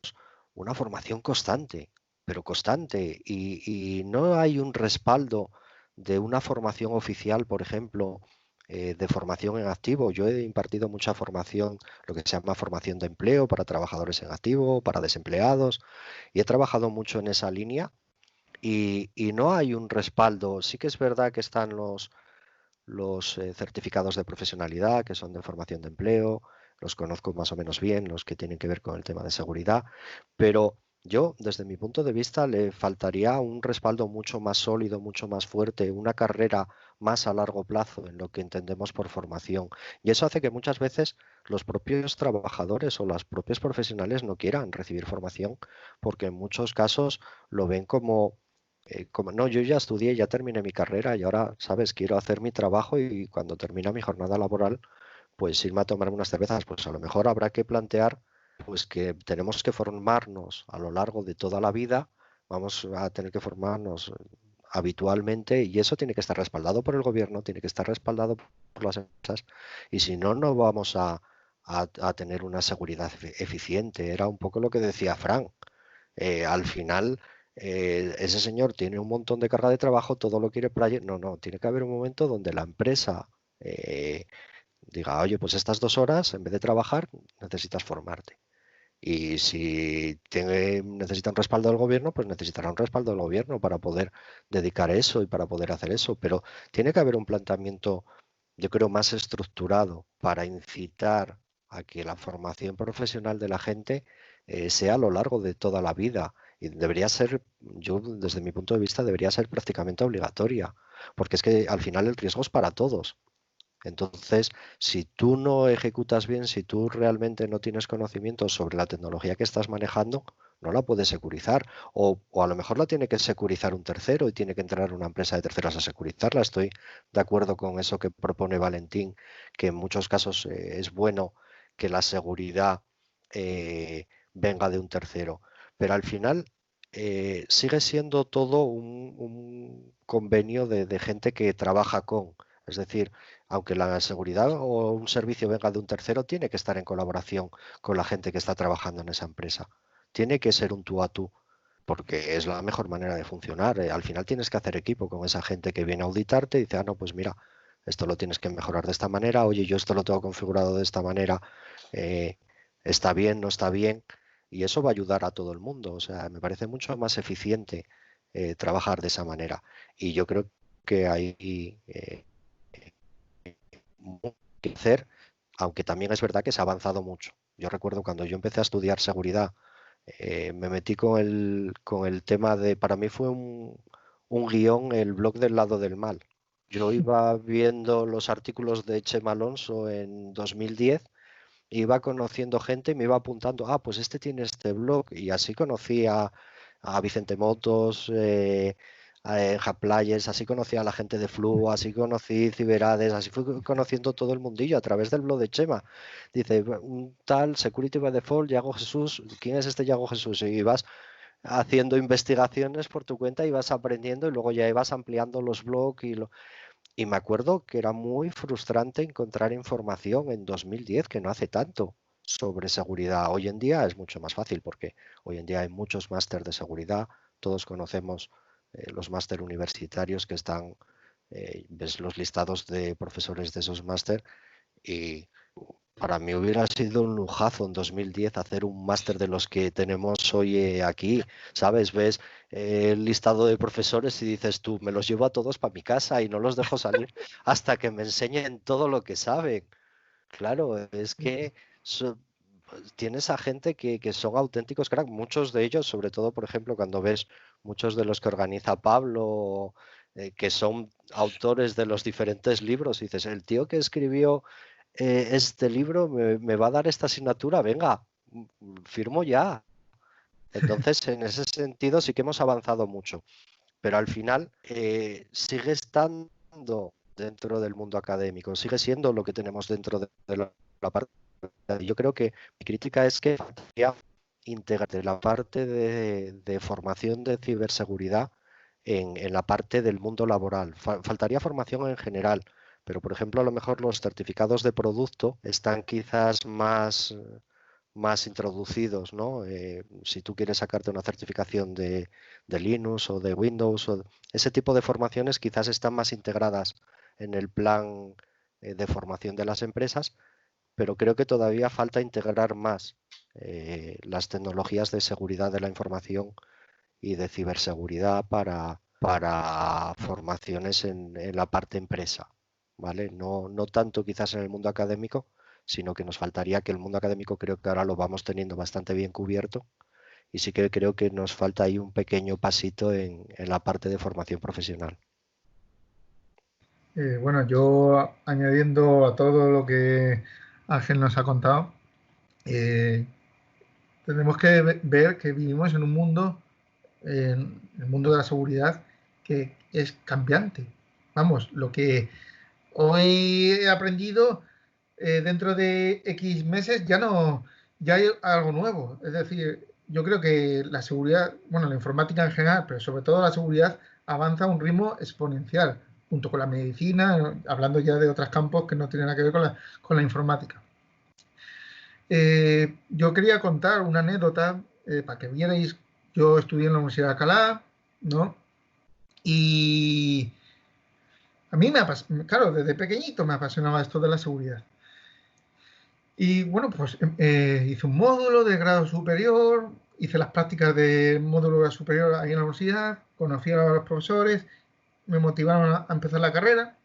una formación constante, pero constante, y no hay un respaldo de una formación oficial, por ejemplo, de formación en activo. Yo he impartido mucha formación, lo que se llama formación de empleo para trabajadores en activo, para desempleados, y he trabajado mucho en esa línea y no hay un respaldo. Sí que es verdad que están los certificados de profesionalidad, que son de formación de empleo, los conozco más o menos bien, los que tienen que ver con el tema de seguridad, pero yo, desde mi punto de vista, le faltaría un respaldo mucho más sólido, mucho más fuerte, una carrera más a largo plazo en lo que entendemos por formación. Y eso hace que muchas veces los propios trabajadores o las propias profesionales no quieran recibir formación, porque en muchos casos lo ven como no, yo ya estudié, ya terminé mi carrera y ahora, sabes, quiero hacer mi trabajo y cuando termina mi jornada laboral, pues irme a tomarme unas cervezas. Pues a lo mejor habrá que plantear, pues que tenemos que formarnos a lo largo de toda la vida, vamos a tener que formarnos habitualmente y eso tiene que estar respaldado por el gobierno, tiene que estar respaldado por las empresas y si no, no vamos a tener una seguridad eficiente. Era un poco lo que decía Frank. Al final, ese señor tiene un montón de carga de trabajo, todo lo quiere para ayer. No, no, tiene que haber un momento donde la empresa diga, oye, pues estas 2 horas, en vez de trabajar, necesitas formarte. Y si necesita un respaldo del gobierno, pues necesitará un respaldo del gobierno para poder dedicar eso y para poder hacer eso. Pero tiene que haber un planteamiento, yo creo, más estructurado para incitar a que la formación profesional de la gente sea a lo largo de toda la vida. Y debería ser, yo desde mi punto de vista, debería ser prácticamente obligatoria, porque es que al final el riesgo es para todos. Entonces, si tú no ejecutas bien, si tú realmente no tienes conocimiento sobre la tecnología que estás manejando, no la puedes securizar. O a lo mejor la tiene que securizar un tercero y tiene que entrar una empresa de terceros a securizarla. Estoy de acuerdo con eso que propone Valentín, que en muchos casos es bueno que la seguridad venga de un tercero. Pero al final sigue siendo todo un convenio de gente que trabaja con. Es decir, aunque la seguridad o un servicio venga de un tercero, tiene que estar en colaboración con la gente que está trabajando en esa empresa. Tiene que ser un tú a tú, porque es la mejor manera de funcionar. Al final tienes que hacer equipo con esa gente que viene a auditarte y dice, ah, no, pues mira, esto lo tienes que mejorar de esta manera, oye, yo esto lo tengo configurado de esta manera, eh, está bien, no está bien, y eso va a ayudar a todo el mundo. O sea, me parece mucho más eficiente trabajar de esa manera. Y yo creo que ahí que hacer, aunque también es verdad que se ha avanzado mucho. Yo recuerdo cuando yo empecé a estudiar seguridad, me metí con el tema de, para mí fue un guión, el blog del lado del mal. Yo iba viendo los artículos de Chema Alonso en 2010, iba conociendo gente y me iba apuntando, ah, pues este tiene este blog, y así conocí a Vicente Motos, en Japlayers, así conocí a la gente de Flu, así conocí Ciberades, así fui conociendo todo el mundillo a través del blog de Chema. Dice, un tal Security by Default, Yago Jesús, ¿quién es este Yago Jesús? Y vas haciendo investigaciones por tu cuenta y vas aprendiendo y luego ya ibas ampliando los blogs y me acuerdo que era muy frustrante encontrar información en 2010, que no hace tanto, sobre seguridad. Hoy en día es mucho más fácil porque hoy en día hay muchos máster de seguridad. Todos conocemos los máster universitarios que están, ves los listados de profesores de esos máster y para mí hubiera sido un lujazo en 2010 hacer un máster de los que tenemos hoy aquí, ¿sabes? Ves el listado de profesores y dices tú, me los llevo a todos para mi casa y no los dejo salir hasta que me enseñen todo lo que saben. Claro, es que tienes a gente que son auténticos crack, muchos de ellos, sobre todo, por ejemplo, cuando ves muchos de los que organiza Pablo, que son autores de los diferentes libros, y dices, el tío que escribió este libro me va a dar esta asignatura, venga, firmo ya. Entonces, en ese sentido sí que hemos avanzado mucho, pero al final sigue estando dentro del mundo académico, sigue siendo lo que tenemos dentro de la parte. Yo creo que mi crítica es que faltaría integrar la parte de formación de ciberseguridad en la parte del mundo laboral. Faltaría formación en general, pero por ejemplo a lo mejor los certificados de producto están quizás más introducidos, ¿no? Si tú quieres sacarte una certificación de Linux o de Windows, ese tipo de formaciones quizás están más integradas en el plan de formación de las empresas, pero creo que todavía falta integrar más las tecnologías de seguridad de la información y de ciberseguridad para formaciones en la parte empresa, ¿vale? No tanto quizás en el mundo académico, sino que nos faltaría que el mundo académico creo que ahora lo vamos teniendo bastante bien cubierto y sí que creo que nos falta ahí un pequeño pasito en la parte de formación profesional. Bueno, yo añadiendo a todo lo que Ángel nos ha contado, tenemos que ver que vivimos en un mundo, en el mundo de la seguridad, que es cambiante. Vamos, lo que hoy he aprendido, dentro de X meses ya hay algo nuevo. Es decir, yo creo que la seguridad, bueno, la informática en general, pero sobre todo la seguridad, avanza a un ritmo exponencial, junto con la medicina, hablando ya de otros campos que no tienen nada que ver con la informática. Yo quería contar una anécdota para que vierais. Yo estudié en la Universidad de Alcalá, ¿no? Y a mí claro, desde pequeñito me apasionaba esto de la seguridad. Y bueno, pues hice un módulo de grado superior, hice las prácticas de módulo de grado superior ahí en la universidad, conocí a los profesores, me motivaron a empezar la carrera.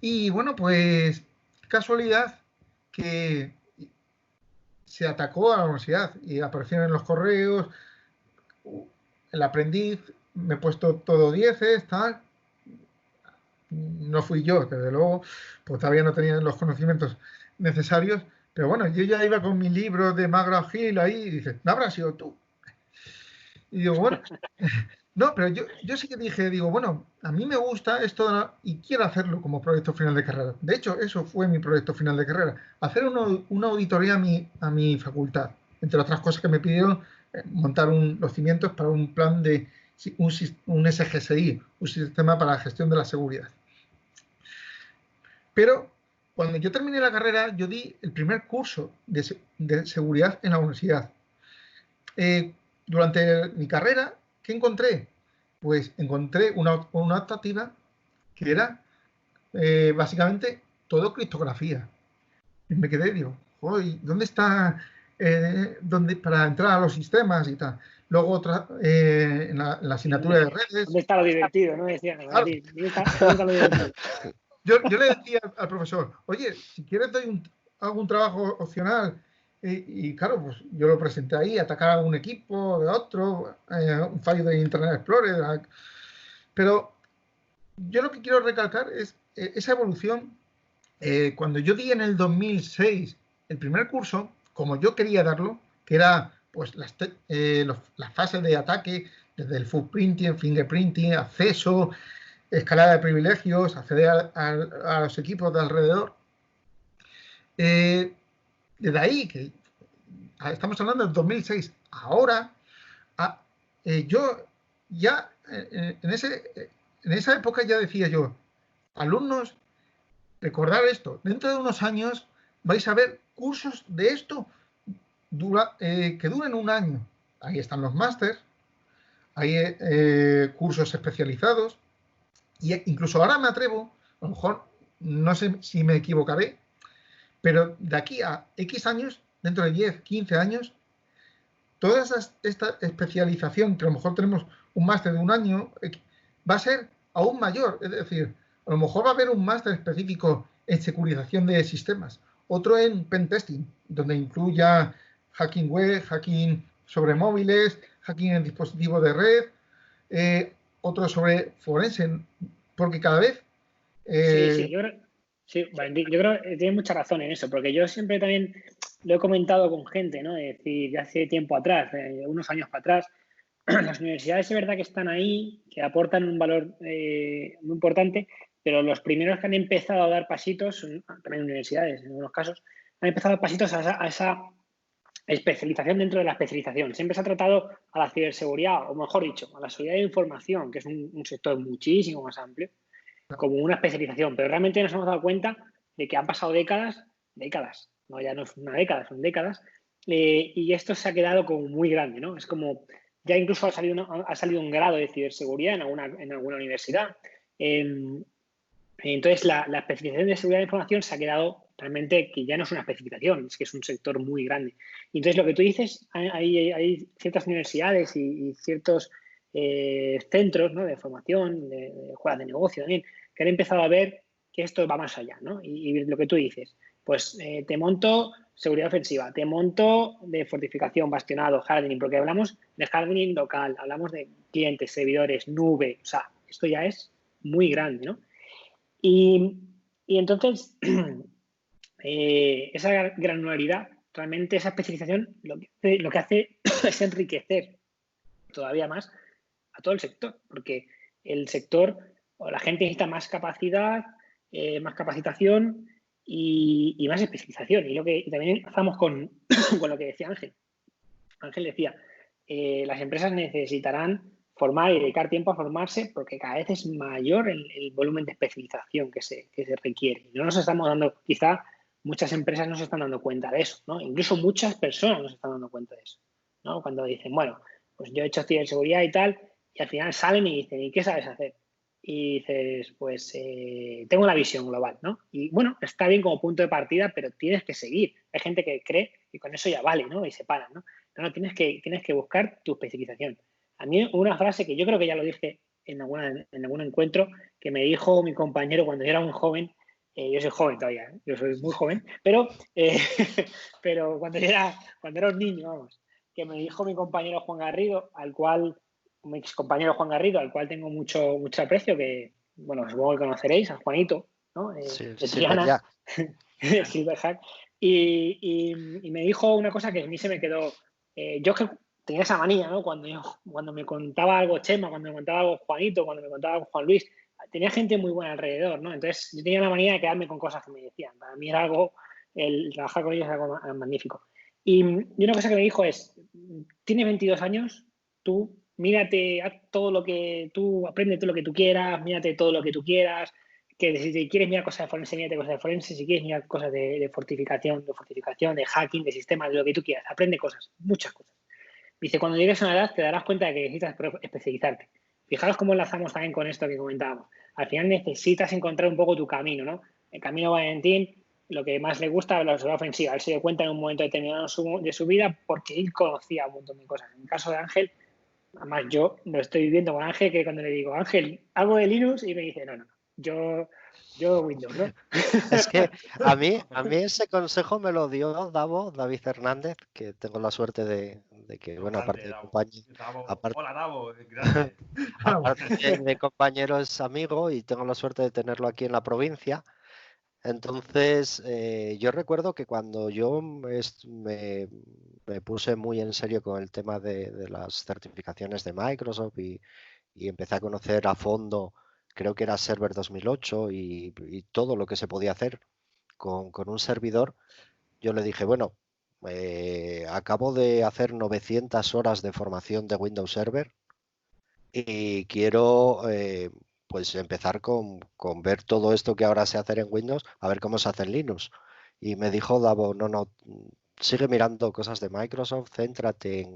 Y bueno, pues casualidad que se atacó a la universidad y aparecieron en los correos, el aprendiz, me he puesto todo 10, tal. No fui yo, desde luego, pues todavía no tenía los conocimientos necesarios, pero bueno, yo ya iba con mi libro de McGraw Hill ahí y dice, no habrás sido tú. Y digo, bueno, no, pero yo sí que dije, digo, bueno, a mí me gusta esto y quiero hacerlo como proyecto final de carrera. De hecho, eso fue mi proyecto final de carrera, hacer una auditoría a mi facultad. Entre otras cosas que me pidieron, montar los cimientos para un plan de un SGSI, un sistema para la gestión de la seguridad. Pero cuando yo terminé la carrera, yo di el primer curso de seguridad en la universidad. Durante mi carrera, ¿qué encontré? Pues encontré una optativa que era básicamente todo criptografía. Y me quedé, digo, ¿dónde está para entrar a los sistemas y tal? Luego otra, en la asignatura de redes. ¿Dónde está lo divertido? ¿No? Decían, claro. ¿Dónde está lo divertido? Yo le decía al profesor, oye, si quieres doy algún trabajo opcional. Y claro, pues yo lo presenté ahí, atacar a un equipo de otro, un fallo de Internet Explorer. Pero yo lo que quiero recalcar es esa evolución. Cuando yo di en el 2006 el primer curso, como yo quería darlo, que era pues las fases de ataque, desde el footprinting, fingerprinting, acceso, escalada de privilegios, acceder a los equipos de alrededor. Desde ahí, que estamos hablando del 2006, ahora Yo ya en esa época ya decía yo, alumnos, recordad esto, dentro de unos años vais a ver cursos de esto que duren un año. Ahí están los másters, hay cursos especializados, y incluso ahora me atrevo, a lo mejor no sé si me equivocaré, pero de aquí a X años, dentro de 10, 15 años, toda esta especialización, que a lo mejor tenemos un máster de un año, va a ser aún mayor. Es decir, a lo mejor va a haber un máster específico en securización de sistemas, otro en pentesting, donde incluya hacking web, hacking sobre móviles, hacking en dispositivos de red, otro sobre forense, porque cada vez... Sí, sí, Valentín, yo creo que tienes mucha razón en eso, porque yo siempre también lo he comentado con gente, ¿no? Es decir, de hace tiempo atrás, unos años para atrás, las universidades es verdad que están ahí, que aportan un valor muy importante, pero los primeros que han empezado a dar pasitos, también universidades en algunos casos, han empezado a dar pasitos a esa especialización dentro de la especialización. Siempre se ha tratado a la ciberseguridad, o mejor dicho, a la seguridad de información, que es un sector muchísimo más amplio, como una especialización, pero realmente nos hemos dado cuenta de que han pasado décadas, no, ya no es una década, son décadas, y esto se ha quedado como muy grande, ¿no? Es como, ya incluso ha salido un grado de ciberseguridad en alguna universidad. Entonces, la especialización de seguridad de información se ha quedado realmente que ya no es una especificación, es que es un sector muy grande. Y entonces, lo que tú dices, hay ciertas universidades y ciertos centros, ¿no?, de formación, de escuelas de negocio también, que han empezado a ver que esto va más allá, ¿no? Y lo que tú dices, pues te monto seguridad ofensiva, te monto de fortificación, bastionado, hardening, porque hablamos de hardening local, hablamos de clientes, servidores, nube, o sea, esto ya es muy grande, ¿no? Y entonces, esa granularidad, realmente esa especialización, lo que hace es enriquecer todavía más a todo el sector, porque el sector o la gente necesita más capacidad, más capacitación y más especialización. Y también empezamos con lo que decía Ángel. Ángel decía, las empresas necesitarán formar y dedicar tiempo a formarse porque cada vez es mayor el volumen de especialización que se requiere. No nos estamos dando, quizá muchas empresas no se están dando cuenta de eso, ¿no? Incluso muchas personas no se están dando cuenta de eso, ¿no? Cuando dicen, bueno, pues yo he hecho ciberseguridad y tal, y al final salen y dicen, ¿y qué sabes hacer? Y dices, pues tengo la visión global, ¿no? Y bueno, está bien como punto de partida, pero tienes que seguir. Hay gente que cree que con eso ya vale, ¿no? Y se paran, ¿no? No, tienes que buscar tu especialización. A mí una frase que yo creo que ya lo dije en algún encuentro, que me dijo mi compañero cuando yo era muy joven, yo soy joven todavía, yo soy muy joven, pero, pero cuando era un niño, vamos, que me dijo mi compañero Juan Garrido, mi ex compañero Juan Garrido, al cual tengo mucho aprecio, que, bueno, supongo que conoceréis, a Juanito, ¿no? Sí, de Triana, Silverjack. Silverhack, y me dijo una cosa que a mí se me quedó. Yo que tenía esa manía, ¿no? Cuando me contaba algo Chema, cuando me contaba algo Juanito, cuando me contaba algo Juan Luis, tenía gente muy buena alrededor, ¿no? Entonces yo tenía la manía de quedarme con cosas que me decían. Para mí era el trabajar con ellos era algo magnífico. Y una cosa que me dijo es, tienes 22 años, tú mírate, haz todo lo que tú, aprende todo lo que tú quieras, mírate todo lo que tú quieras, que si quieres mirar cosas de forense, mírate cosas de forense, si quieres mirar cosas de fortificación, de hacking, de sistemas, de lo que tú quieras, aprende cosas, muchas cosas. Dice, cuando llegues a una edad te darás cuenta de que necesitas especializarte. Fijaros cómo enlazamos también con esto que comentábamos. Al final necesitas encontrar un poco tu camino, ¿no? El camino de Valentín, lo que más le gusta es la seguridad ofensiva. Él se dio cuenta en un momento determinado de su vida porque él conocía un montón de cosas. En el caso de Ángel, además yo lo estoy viviendo con Ángel, que cuando le digo, Ángel, algo de Linux, y me dice, no, yo Windows, ¿no? Es que a mí ese consejo me lo dio David Hernández, que tengo la suerte de que, bueno, aparte de compañero, hola, Davo, gracias. Aparte de compañero es amigo y tengo la suerte de tenerlo aquí en la provincia. Entonces, yo recuerdo que cuando yo me puse muy en serio con el tema de las certificaciones de Microsoft y empecé a conocer a fondo, creo que era Server 2008 y todo lo que se podía hacer con un servidor, yo le dije, bueno, Acabo de hacer 900 horas de formación de Windows Server y quiero pues empezar con ver todo esto que ahora sé hacer en Windows, a ver cómo se hace en Linux. Y me dijo Davo, no, sigue mirando cosas de Microsoft, céntrate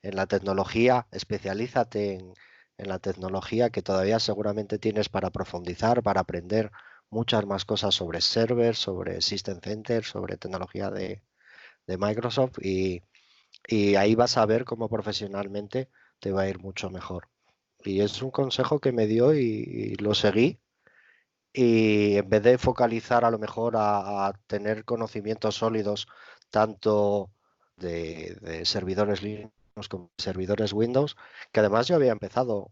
en la tecnología, especialízate en la tecnología que todavía seguramente tienes para profundizar, para aprender muchas más cosas sobre servers, sobre System Center, sobre tecnología de Microsoft y ahí vas a ver cómo profesionalmente te va a ir mucho mejor. Y es un consejo que me dio y lo seguí. Y en vez de focalizar a lo mejor a tener conocimientos sólidos tanto de servidores Linux como servidores Windows, que además yo había empezado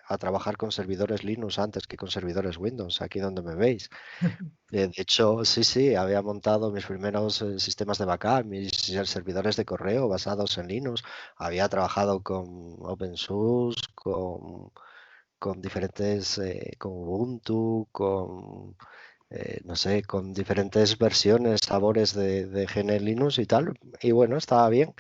a trabajar con servidores Linux antes que con servidores Windows, aquí donde me veis. De hecho, sí, había montado mis primeros sistemas de backup, mis servidores de correo basados en Linux. Había trabajado con OpenSUSE, con diferentes, con Ubuntu, no sé, con diferentes versiones, sabores de GNU Linux y tal. Y bueno, estaba bien.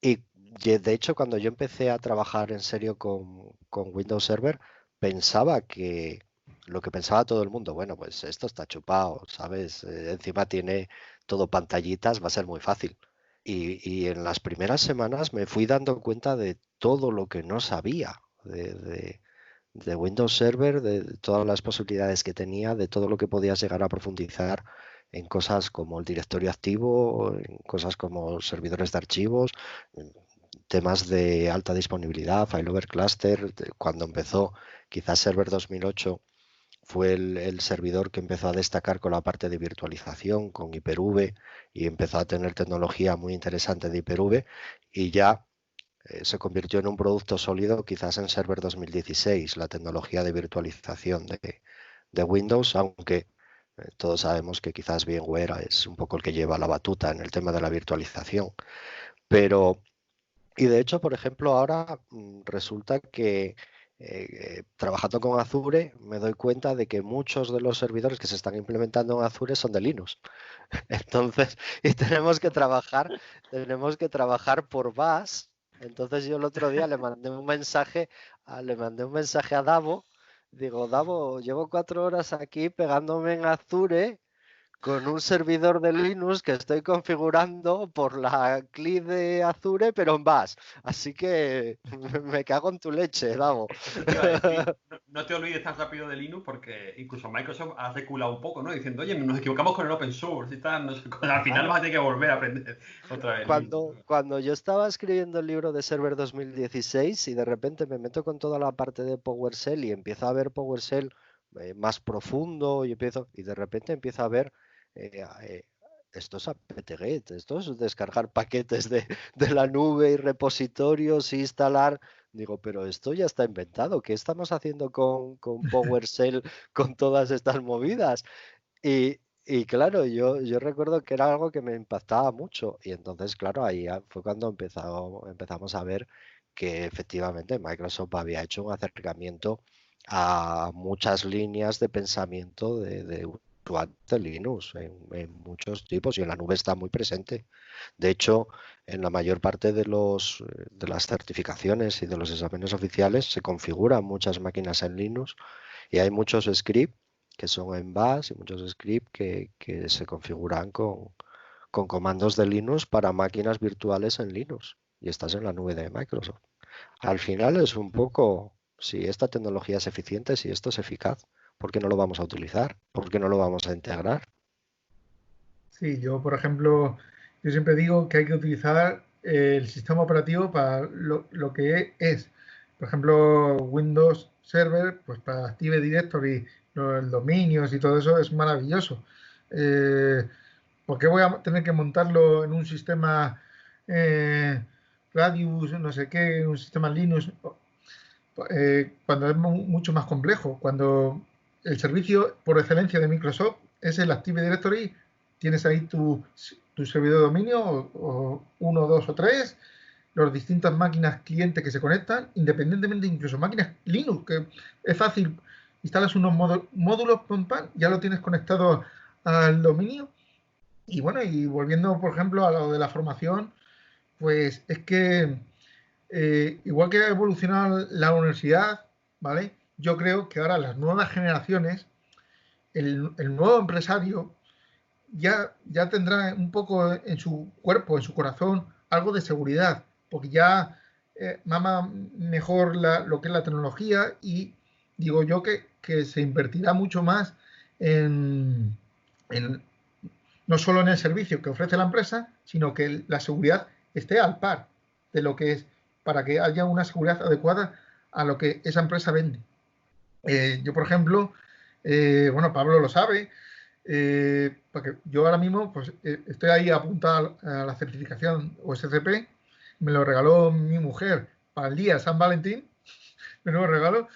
Y de hecho, cuando yo empecé a trabajar en serio con Windows Server, pensaba que lo que pensaba todo el mundo, bueno, pues esto está chupado, ¿sabes? Encima tiene todo pantallitas, va a ser muy fácil. Y en las primeras semanas me fui dando cuenta de todo lo que no sabía de Windows Server, de todas las posibilidades que tenía, de todo lo que podías llegar a profundizar en cosas como el directorio activo, en cosas como servidores de archivos, en temas de alta disponibilidad, failover cluster. Cuando empezó, quizás Server 2008 fue el servidor que empezó a destacar con la parte de virtualización, con Hyper-V, y empezó a tener tecnología muy interesante de Hyper-V, y ya se convirtió en un producto sólido quizás en Server 2016, la tecnología de virtualización de Windows, aunque todos sabemos que quizás VMware es un poco el que lleva la batuta en el tema de la virtualización. Pero, y de hecho, por ejemplo, ahora resulta que trabajando con Azure me doy cuenta de que muchos de los servidores que se están implementando en Azure son de Linux. Entonces, y tenemos que trabajar por VAS. Entonces yo el otro día le mandé un mensaje a Davo. Digo, Davo, llevo 4 horas aquí pegándome en Azure con un servidor de Linux que estoy configurando por la CLI de Azure, pero en VAS. Así que me cago en tu leche, Davo. No te olvides tan rápido de Linux porque incluso Microsoft ha reculado un poco, ¿no? Diciendo, oye, nos equivocamos con el open source y tal. No sé, al final vas a tener que volver a aprender otra vez Linux. Cuando yo estaba escribiendo el libro de Server 2016 y de repente me meto con toda la parte de PowerShell y empiezo a ver PowerShell más profundo y de repente empiezo a ver esto es apt-get, esto es descargar paquetes de la nube y repositorios, instalar. Digo, pero esto ya está inventado. ¿Qué estamos haciendo con PowerShell con todas estas movidas? Y claro, yo recuerdo que era algo que me impactaba mucho. Y entonces, claro, ahí fue cuando empezamos a ver que efectivamente Microsoft había hecho un acercamiento a muchas líneas de pensamiento de usuarios de Linux en muchos tipos y en la nube está muy presente. De hecho, en la mayor parte de las certificaciones y de los exámenes oficiales se configuran muchas máquinas en Linux y hay muchos scripts que son en bash y muchos scripts que se configuran con comandos de Linux para máquinas virtuales en Linux y estás en la nube de Microsoft. Al final es un poco, si esta tecnología es eficiente, si esto es eficaz, ¿por qué no lo vamos a utilizar? ¿Por qué no lo vamos a integrar? Sí, yo, por ejemplo, yo siempre digo que hay que utilizar el sistema operativo para lo que es. Por ejemplo, Windows Server, pues para Active Directory, los dominios y todo eso es maravilloso. Eh, ¿Por qué voy a tener que montarlo en un sistema Radius, no sé qué, un sistema Linux, cuando es mucho más complejo? Cuando el servicio por excelencia de Microsoft es el Active Directory, tienes ahí tu servidor de dominio, o uno, dos o tres, las distintas máquinas clientes que se conectan, independientemente, incluso máquinas Linux, que es fácil, instalas unos módulos, pam, pam, ya lo tienes conectado al dominio Y bueno, y volviendo, por ejemplo, a lo de la formación, pues es que igual que ha evolucionado la universidad, ¿vale? Yo creo que ahora las nuevas generaciones, el nuevo empresario ya tendrá un poco en su cuerpo, en su corazón, algo de seguridad, porque ya mama mejor lo que es la tecnología y digo yo que se invertirá mucho más en, en, no solo en el servicio que ofrece la empresa, sino que la seguridad esté al par de lo que es, para que haya una seguridad adecuada a lo que esa empresa vende. Yo, por ejemplo, bueno, Pablo lo sabe, porque yo ahora mismo pues, estoy ahí apuntado a la certificación OSCP, me lo regaló mi mujer para el día de San Valentín, me lo regaló,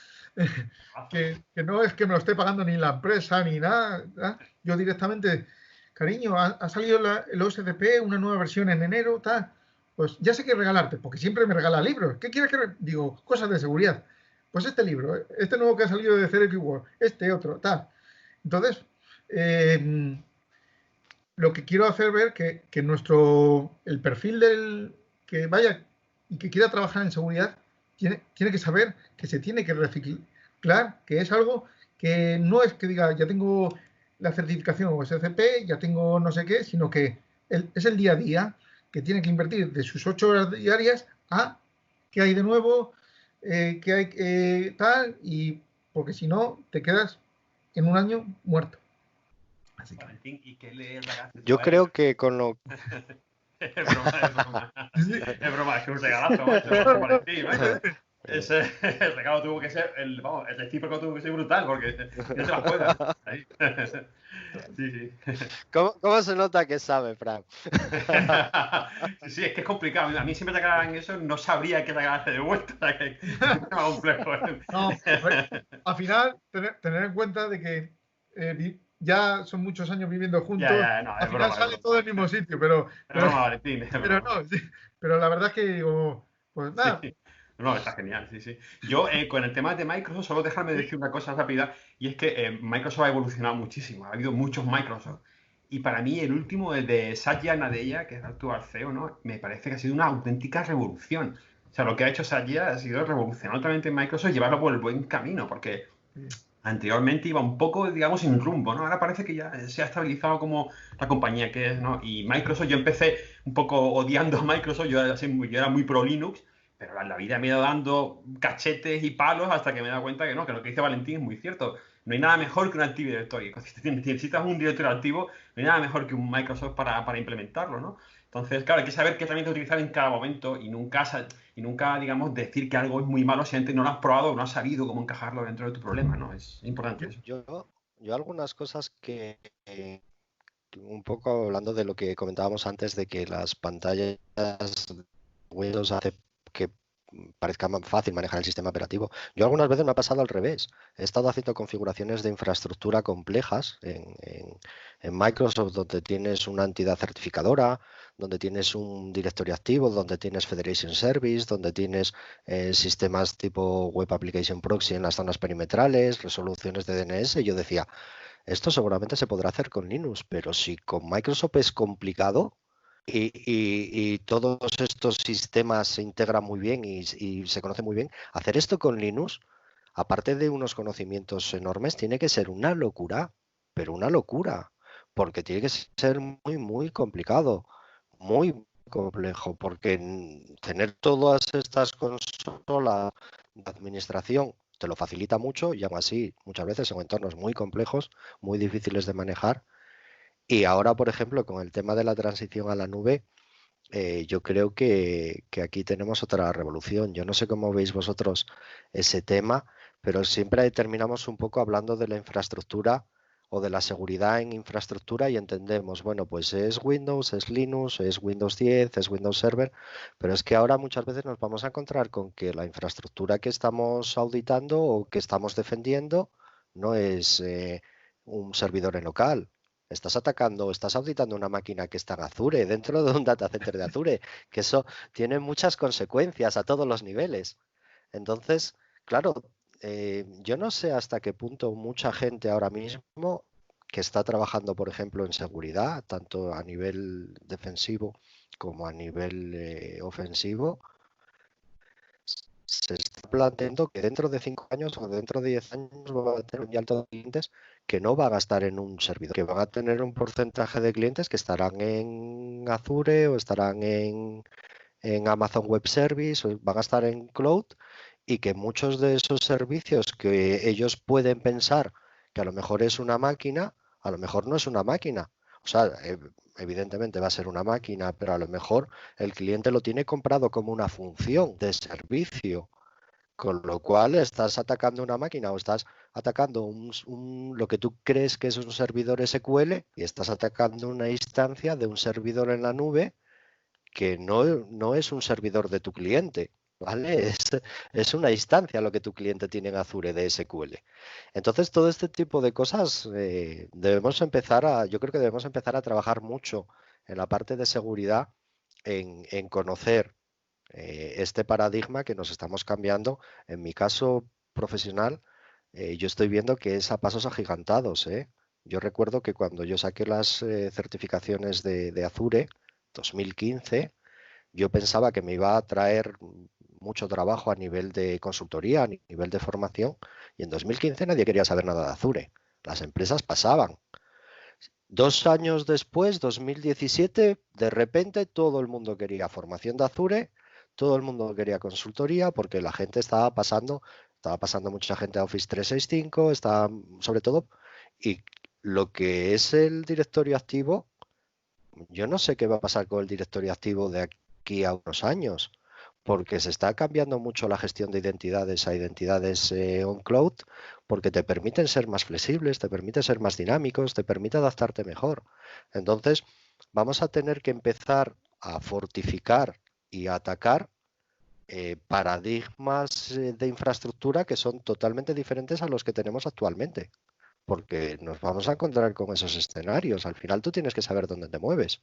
que no es que me lo esté pagando ni la empresa ni nada, ¿verdad? Yo directamente, cariño, ha salido el OSCP, una nueva versión en enero, tal, pues ya sé qué regalarte, porque siempre me regala libros. ¿Qué quieres que digo? Cosas de seguridad. Pues este libro, este nuevo que ha salido de CRQ World, este otro, tal. Entonces, eh, lo que quiero hacer ver que el perfil del que vaya y que quiera trabajar en seguridad tiene que saber que se tiene que reciclar, que es algo que no es que diga ya tengo la certificación o SCP, ya tengo no sé qué, sino que es el día a día que tiene que invertir de sus 8 horas diarias a qué hay de nuevo, qué hay tal, y porque si no te quedas en un año muerto. Así que... Valentín, ¿y qué le regalaste tú Yo a él? creo que con lo... Es broma, es broma. Es broma, es que un regalazo, macho, por San Valentín, macho. Ese el regalo tuvo que ser, el recíproco tuvo que ser brutal, porque no se la juegan. Ahí. Sí, sí. ¿Cómo se nota que sabe, Frank? Sí, sí, es que es complicado. A mí siempre te regalan eso, no sabría qué regalarte de vuelta. Que complejo. No, al final, tener en cuenta de que ya son muchos años viviendo Ya, juntos, ya, no, al es final broma, es sale todo broma. del mismo sitio, Es broma, Valentín, es pero broma. no, sí, pero la verdad es que digo, pues Sí. nada, No, está genial, sí, sí. Yo, con el tema de Microsoft, solo déjame sí, decir una cosa rápida, y es que Microsoft ha evolucionado muchísimo. Ha habido muchos Microsoft. Y para mí, el último, el de Satya Nadella, que es el actual CEO, ¿no? Me parece que ha sido una auténtica revolución. O sea, lo que ha hecho Satya ha sido revolucionar totalmente Microsoft y llevarlo por el buen camino, porque sí, anteriormente iba un poco, digamos, sin rumbo, ¿no? Ahora parece que ya se ha estabilizado como la compañía que es, ¿no? Y Microsoft, yo empecé un poco odiando a Microsoft, yo era muy pro Linux, pero la vida me ha ido dando cachetes y palos hasta que me he dado cuenta que no, que lo que dice Valentín es muy cierto. No hay nada mejor que un Active Directory. Si necesitas un directorio activo, no hay nada mejor que un Microsoft para implementarlo, ¿no? Entonces, claro, hay que saber qué herramienta utilizar en cada momento y nunca, digamos, decir que algo es muy malo si antes no lo has probado o no has sabido cómo encajarlo dentro de tu problema, ¿no? Es importante yo- eso. Yo algunas cosas que, un poco hablando de lo que comentábamos antes, de que las pantallas de Windows hace que parezca más fácil manejar el sistema operativo. Yo algunas veces me ha pasado al revés. He estado haciendo configuraciones de infraestructura complejas en Microsoft, donde tienes una entidad certificadora, donde tienes un directorio activo, donde tienes Federation Service, donde tienes sistemas tipo Web Application Proxy en las zonas perimetrales, resoluciones de DNS. Yo decía, esto seguramente se podrá hacer con Linux, pero si con Microsoft es complicado y todos estos sistemas se integran muy bien y se conocen muy bien, hacer esto con Linux, aparte de unos conocimientos enormes, tiene que ser una locura, pero una locura, porque tiene que ser muy, muy complicado, muy complejo, porque tener todas estas consolas de administración te lo facilita mucho y aún así muchas veces son entornos muy complejos, muy difíciles de manejar. Y ahora, por ejemplo, con el tema de la transición a la nube, yo creo que aquí tenemos otra revolución. Yo no sé cómo veis vosotros ese tema, pero siempre terminamos un poco hablando de la infraestructura o de la seguridad en infraestructura y entendemos, bueno, pues es Windows, es Linux, es Windows 10, es Windows Server, pero es que ahora muchas veces nos vamos a encontrar con que la infraestructura que estamos auditando o que estamos defendiendo no es un servidor en local. Estás atacando, estás auditando una máquina que está en Azure, dentro de un data center de Azure, que eso tiene muchas consecuencias a todos los niveles. Entonces, claro, yo no sé hasta qué punto mucha gente ahora mismo que está trabajando, por ejemplo, en seguridad, tanto a nivel defensivo como a nivel ofensivo, se está planteando que dentro de 5 años o dentro de 10 años va a tener un alto de clientes que no va a gastar en un servidor, que van a tener un porcentaje de clientes que estarán en Azure o estarán en Amazon Web Service, o van a estar en cloud, y que muchos de esos servicios que ellos pueden pensar que a lo mejor es una máquina, a lo mejor no es una máquina. O sea, evidentemente va a ser una máquina, pero a lo mejor el cliente lo tiene comprado como una función de servicio, con lo cual estás atacando una máquina o estás atacando lo que tú crees que es un servidor SQL y estás atacando una instancia de un servidor en la nube que no es un servidor de tu cliente, ¿vale? Es una instancia lo que tu cliente tiene en Azure de SQL. Entonces, todo este tipo de cosas yo creo que debemos empezar a trabajar mucho en la parte de seguridad, en conocer este paradigma que nos estamos cambiando. En mi caso profesional, yo estoy viendo que es a pasos agigantados, ¿eh? Yo recuerdo que cuando yo saqué las certificaciones de Azure, 2015, yo pensaba que me iba a traer mucho trabajo a nivel de consultoría, a nivel de formación, y en 2015 nadie quería saber nada de Azure. Las empresas pasaban. 2 años después, 2017, de repente todo el mundo quería formación de Azure, todo el mundo quería consultoría, porque la gente estaba pasando mucha gente a Office 365, estaba sobre todo, y lo que es el directorio activo, yo no sé qué va a pasar con el directorio activo de aquí a unos años, porque se está cambiando mucho la gestión de identidades a identidades on cloud, porque te permiten ser más flexibles, te permiten ser más dinámicos, te permite adaptarte mejor. Entonces, vamos a tener que empezar a fortificar y a atacar paradigmas de infraestructura que son totalmente diferentes a los que tenemos actualmente, porque nos vamos a encontrar con esos escenarios. Al final tú tienes que saber dónde te mueves.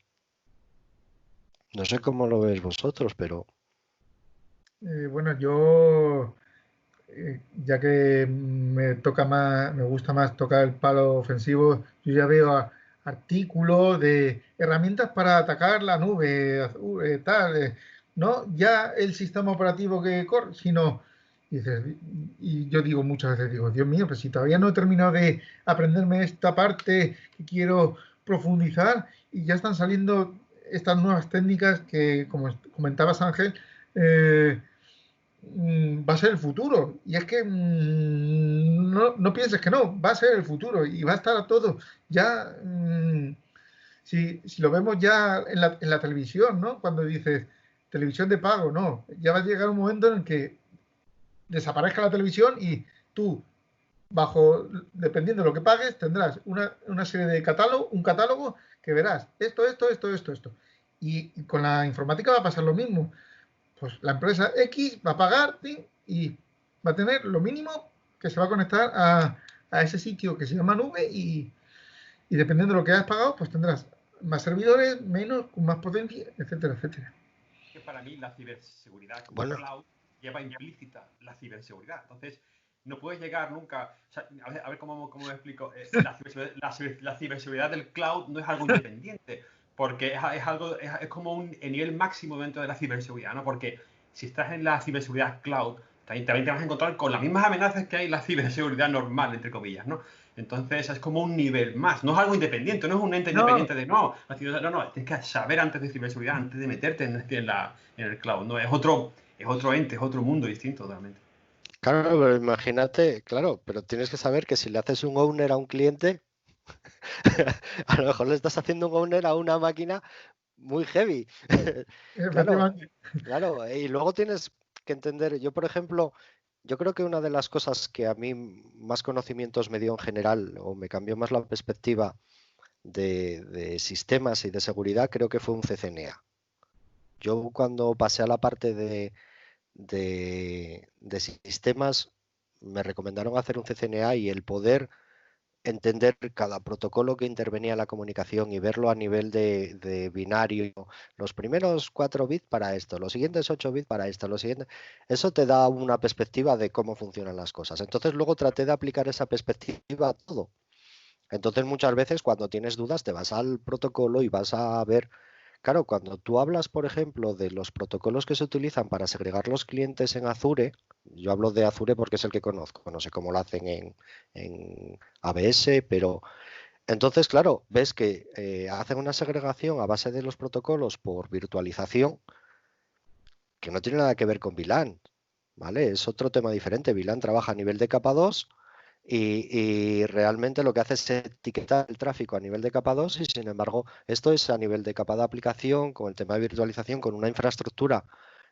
No sé cómo lo veis vosotros, pero... Bueno, yo, ya que me gusta más tocar el palo ofensivo, yo ya veo artículos de herramientas para atacar la nube, tal, no ya el sistema operativo que corre, sino, y yo digo muchas veces, digo, Dios mío, pues si todavía no he terminado de aprenderme esta parte que quiero profundizar y ya están saliendo estas nuevas técnicas que, como comentabas Ángel, va a ser el futuro. Y es que no pienses que no, va a ser el futuro y va a estar todo. Ya, si lo vemos ya en la televisión, ¿no? Cuando dices televisión de pago, no. Ya va a llegar un momento en el que desaparezca la televisión y tú, dependiendo de lo que pagues, tendrás una serie de un catálogo que verás esto. Y con la informática va a pasar lo mismo. Pues la empresa X va a pagar y va a tener lo mínimo que se va a conectar a ese sitio que se llama nube y dependiendo de lo que hayas pagado, pues tendrás más servidores, menos, con más potencia, etcétera, etcétera. Que para mí la ciberseguridad Bueno, cloud lleva implícita la ciberseguridad. Entonces, no puedes llegar nunca... O sea, a ver cómo me explico. La ciberseguridad del cloud no es algo independiente, porque es como un nivel máximo dentro de la ciberseguridad, ¿no? Porque si estás en la ciberseguridad cloud, también te vas a encontrar con las mismas amenazas que hay en la ciberseguridad normal, entre comillas, ¿no? Entonces es como un nivel más, no es algo independiente, no es un ente independiente de no, tienes que saber antes de ciberseguridad, antes de meterte en el cloud, no, es otro ente, es otro mundo distinto totalmente. claro, pero imagínate, claro, pero tienes que saber que si le haces un owner a un cliente, a lo mejor le estás haciendo un owner a una máquina muy heavy. Claro, claro, y luego tienes que entender, yo por ejemplo, yo creo que una de las cosas que a mí más conocimientos me dio en general o me cambió más la perspectiva de sistemas y de seguridad, creo que fue un CCNA. Yo cuando pasé a la parte de sistemas, me recomendaron hacer un CCNA y el poder entender cada protocolo que intervenía en la comunicación y verlo a nivel de binario, los primeros 4 bits para esto, los siguientes 8 bits para esto, los siguientes, eso te da una perspectiva de cómo funcionan las cosas. Entonces luego traté de aplicar esa perspectiva a todo. Entonces muchas veces cuando tienes dudas te vas al protocolo y vas a ver. Claro, cuando tú hablas, por ejemplo, de los protocolos que se utilizan para segregar los clientes en Azure, yo hablo de Azure porque es el que conozco, no sé cómo lo hacen en AWS, pero entonces, claro, ves que hacen una segregación a base de los protocolos por virtualización que no tiene nada que ver con VLAN, ¿vale? Es otro tema diferente. VLAN trabaja a nivel de capa 2 y realmente lo que hace es etiquetar el tráfico a nivel de capa 2 y sin embargo esto es a nivel de capa de aplicación, con el tema de virtualización, con una infraestructura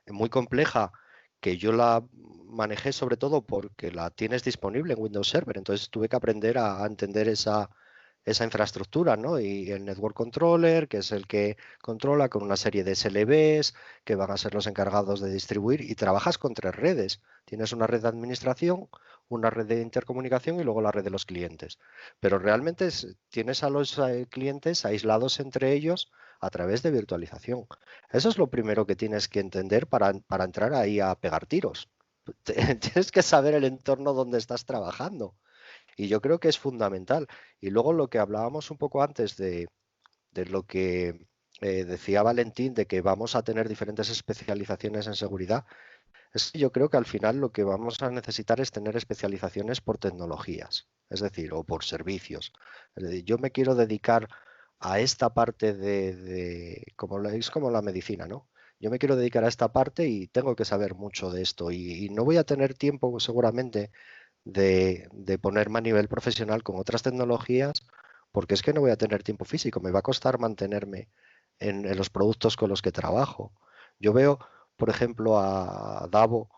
muy compleja que yo la manejé sobre todo porque la tienes disponible en Windows Server, entonces tuve que aprender a entender esa infraestructura, ¿no? Y el Network Controller, que es el que controla con una serie de SLBs que van a ser los encargados de distribuir y trabajas con 3 redes. Tienes una red de administración, una red de intercomunicación y luego la red de los clientes. Pero realmente tienes a los clientes aislados entre ellos a través de virtualización. Eso es lo primero que tienes que entender para entrar ahí a pegar tiros. Tienes que saber el entorno donde estás trabajando. Y yo creo que es fundamental. Y luego lo que hablábamos un poco antes de lo que decía Valentín, de que vamos a tener diferentes especializaciones en seguridad, es que yo creo que al final lo que vamos a necesitar es tener especializaciones por tecnologías, es decir, o por servicios. Es decir, yo me quiero dedicar a esta parte es como la medicina, ¿no? Yo me quiero dedicar a esta parte y tengo que saber mucho de esto y no voy a tener tiempo seguramente de ponerme a nivel profesional con otras tecnologías, porque es que no voy a tener tiempo físico, me va a costar mantenerme en los productos con los que trabajo. Yo veo, por ejemplo, a Davo,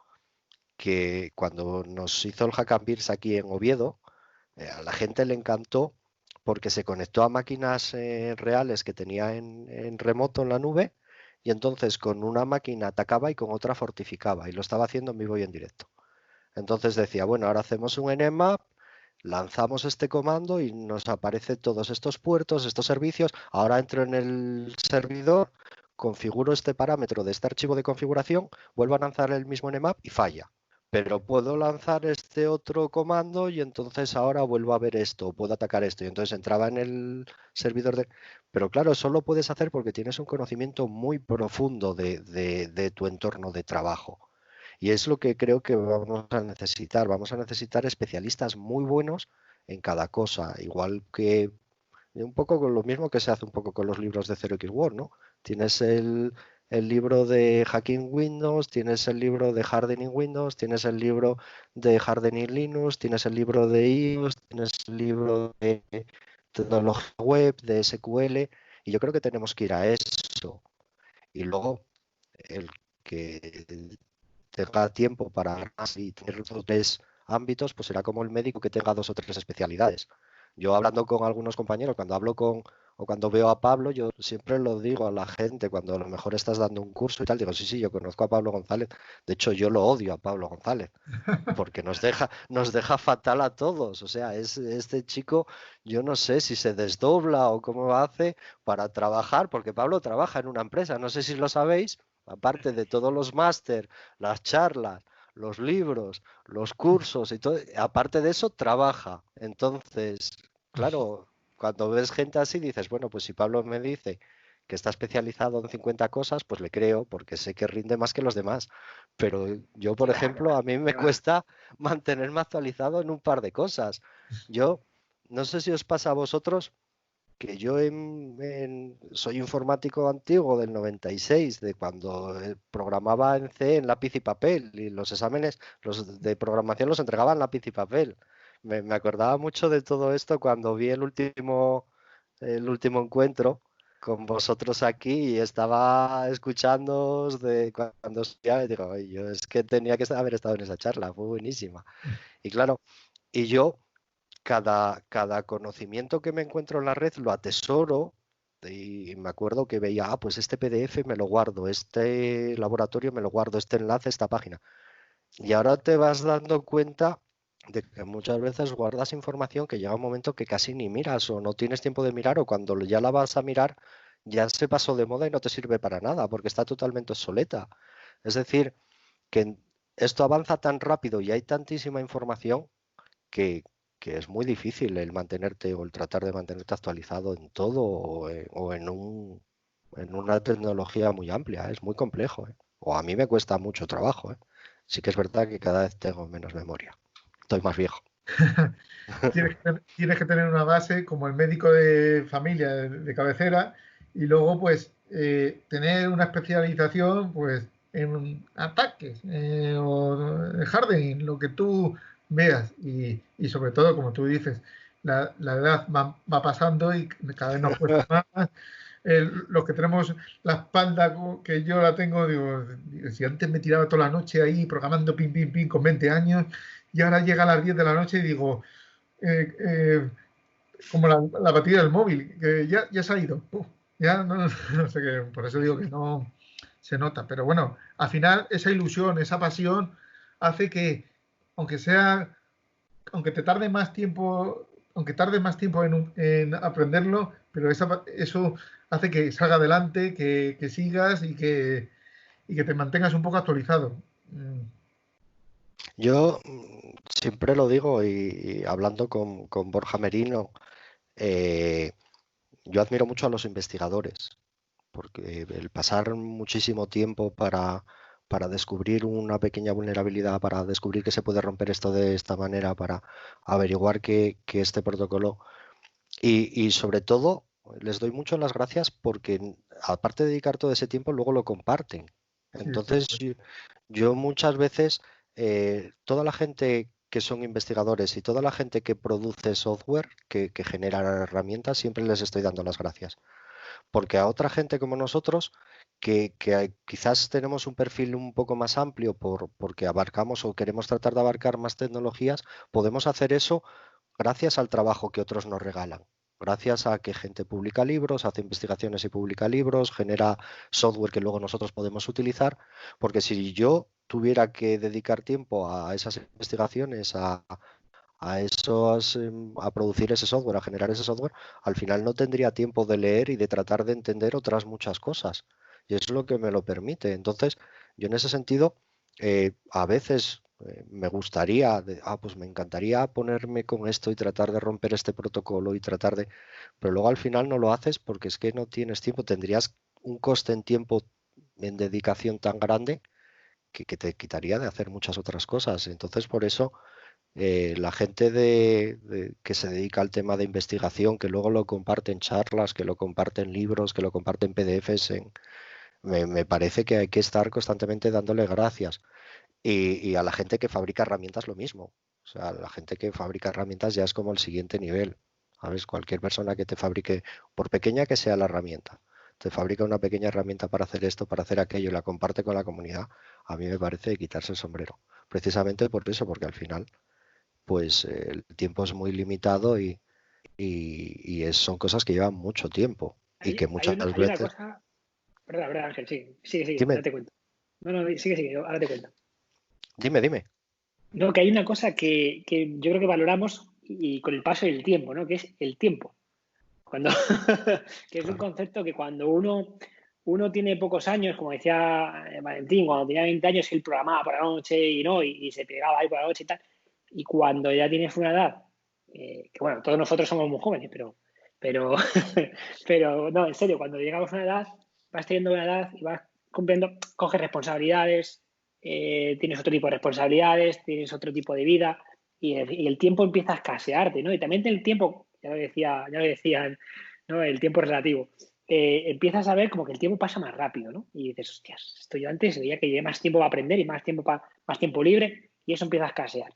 que cuando nos hizo el Hack and Beers aquí en Oviedo, a la gente le encantó porque se conectó a máquinas reales que tenía en remoto en la nube y entonces con una máquina atacaba y con otra fortificaba y lo estaba haciendo en vivo y en directo. Entonces decía, bueno, ahora hacemos un nmap, lanzamos este comando y nos aparecen todos estos puertos, estos servicios. Ahora entro en el servidor, configuro este parámetro de este archivo de configuración, vuelvo a lanzar el mismo nmap y falla. Pero puedo lanzar este otro comando y entonces ahora vuelvo a ver esto, puedo atacar esto. Y entonces entraba en el servidor de... Pero claro, eso lo puedes hacer porque tienes un conocimiento muy profundo de tu entorno de trabajo. Y es lo que creo que vamos a necesitar. Vamos a necesitar especialistas muy buenos en cada cosa, igual que un poco con lo mismo que se hace un poco con los libros de Zero X War, ¿no? Tienes el libro de Hacking Windows, tienes el libro de Hardening Windows, tienes el libro de Hardening Linux, tienes el libro de iOS, tienes el libro de tecnología web, de SQL, y yo creo que tenemos que ir a eso. Y luego el que tenga tiempo para más y tener 2 o 3 ámbitos, pues será como el médico que tenga 2 o 3 especialidades. Yo hablando con algunos compañeros, cuando hablo o cuando veo a Pablo, yo siempre lo digo a la gente, cuando a lo mejor estás dando un curso y tal, digo, sí, sí, yo conozco a Pablo González. De hecho, yo lo odio a Pablo González, porque nos deja fatal a todos. O sea, este chico, yo no sé si se desdobla o cómo hace para trabajar, porque Pablo trabaja en una empresa, no sé si lo sabéis, aparte de todos los máster, las charlas, los libros, los cursos y todo, aparte de eso trabaja. Entonces, claro, cuando ves gente así dices, bueno, pues si Pablo me dice que está especializado en 50 cosas, pues le creo porque sé que rinde más que los demás. Pero yo, por ejemplo, a mí me cuesta mantenerme actualizado en un par de cosas. Yo no sé si os pasa a vosotros que yo soy informático antiguo del 96, de cuando programaba en C en lápiz y papel, y los exámenes los de programación los entregaban en lápiz y papel. Me acordaba mucho de todo esto cuando vi el último encuentro con vosotros aquí y estaba escuchándoos de cuando estudiaba y digo, "Ay, yo es que tenía que haber estado en esa charla, fue buenísima". Y claro, y yo cada conocimiento que me encuentro en la red lo atesoro y me acuerdo que veía, pues este PDF me lo guardo, este laboratorio me lo guardo, este enlace, esta página. Y ahora te vas dando cuenta de que muchas veces guardas información que llega un momento que casi ni miras o no tienes tiempo de mirar o cuando ya la vas a mirar ya se pasó de moda y no te sirve para nada porque está totalmente obsoleta. Es decir, que esto avanza tan rápido y hay tantísima información que, que es muy difícil el mantenerte o el tratar de mantenerte actualizado en todo o en una tecnología muy amplia. Es muy complejo, ¿eh? O a mí me cuesta mucho trabajo, ¿eh? Sí que es verdad que cada vez tengo menos memoria. Estoy más viejo. Tienes que tener una base como el médico de familia, de cabecera, y luego pues tener una especialización pues en ataques o en hardening, lo que tú veas. Y sobre todo, como tú dices, la edad va pasando y cada vez nos cuesta más. Los que tenemos la espalda que yo la tengo, digo, si antes me tiraba toda la noche ahí programando pin, pin, pin con 20 años, y ahora llega a las 10 de la noche y digo, eh, eh, como la batería del móvil, que ya se ha ido. Ya no, no sé qué, por eso digo que no se nota. Pero bueno, al final esa ilusión, esa pasión hace que, aunque sea, aunque te tarde más tiempo, aunque tarde más tiempo en aprenderlo, pero eso hace que salga adelante, que sigas y que te mantengas un poco actualizado. Yo siempre lo digo y hablando con Borja Merino, eh, yo admiro mucho a los investigadores, porque el pasar muchísimo tiempo para descubrir una pequeña vulnerabilidad, para descubrir que se puede romper esto de esta manera, para averiguar que este protocolo y sobre todo les doy mucho las gracias porque aparte de dedicar todo ese tiempo, luego lo comparten. Sí, Entonces, yo muchas veces, toda la gente que son investigadores y toda la gente que produce software, que genera herramientas, siempre les estoy dando las gracias. Porque a otra gente como nosotros, que quizás tenemos un perfil un poco más amplio porque abarcamos o queremos tratar de abarcar más tecnologías, podemos hacer eso gracias al trabajo que otros nos regalan. Gracias a que gente publica libros, hace investigaciones y publica libros, genera software que luego nosotros podemos utilizar, porque si yo tuviera que dedicar tiempo a esas investigaciones, a producir ese software, a generar ese software, al final no tendría tiempo de leer y de tratar de entender otras muchas cosas. Y es lo que me lo permite. Entonces, yo en ese sentido, a veces me gustaría, pues me encantaría ponerme con esto y tratar de romper este protocolo y tratar de... Pero luego al final no lo haces porque es que no tienes tiempo. Tendrías un coste en tiempo, en dedicación tan grande que te quitaría de hacer muchas otras cosas. Entonces, por eso la gente que se dedica al tema de investigación, que luego lo comparte en charlas, que lo comparte en libros, que lo comparte en PDFs, me parece que hay que estar constantemente dándole gracias. Y a la gente que fabrica herramientas lo mismo. O sea, la gente que fabrica herramientas ya es como el siguiente nivel. ¿Sabes? Cualquier persona que te fabrique, por pequeña que sea la herramienta, te fabrica una pequeña herramienta para hacer esto, para hacer aquello y la comparte con la comunidad, a mí me parece de quitarse el sombrero. Precisamente por eso, porque al final pues el tiempo es muy limitado son cosas que llevan mucho tiempo y que muchas Hay una veces... cosa. Perdón, Ángel, sigue, Dime, ahora te cuento. No, sigue, ahora te cuento. dime. No, que hay una cosa que yo creo que valoramos y con el paso del tiempo, ¿no? Que es el tiempo. Cuando, que es un Claro. concepto que cuando uno tiene pocos años, como decía Valentín, cuando tenía 20 años él programaba por la noche y se pegaba ahí por la noche y tal. Y cuando ya tienes una edad, que bueno, todos nosotros somos muy jóvenes, pero, pero no, en serio, cuando llegamos a una edad, vas teniendo una edad y vas cumpliendo, coges responsabilidades, tienes otro tipo de responsabilidades, tienes otro tipo de vida y el tiempo empieza a escasearte, ¿no? Y también el tiempo, ya lo decían, ¿no? El tiempo es relativo. Empiezas a ver como que el tiempo pasa más rápido, ¿no? Y dices, hostias, esto yo antes veía que llevé más tiempo para aprender y más tiempo libre y eso empieza a escasear.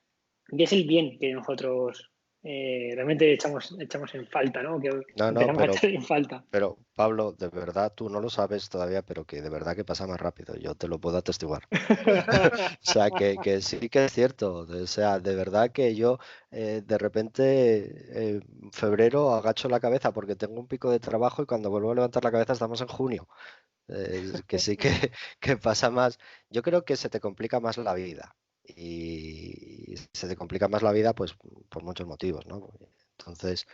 Y es el bien que nosotros realmente echamos en falta, ¿no? Que No, empezamos a echar en falta. pero Pablo, de verdad, tú no lo sabes todavía, pero que de verdad que pasa más rápido, yo te lo puedo atestiguar. O sea, que sí que es cierto, o sea, de verdad que yo de repente en febrero agacho la cabeza porque tengo un pico de trabajo y cuando vuelvo a levantar la cabeza estamos en junio. Que sí que, que pasa más. Yo creo que se te complica más la vida. Y se te complica más la vida, pues, por muchos motivos, ¿no? Entonces,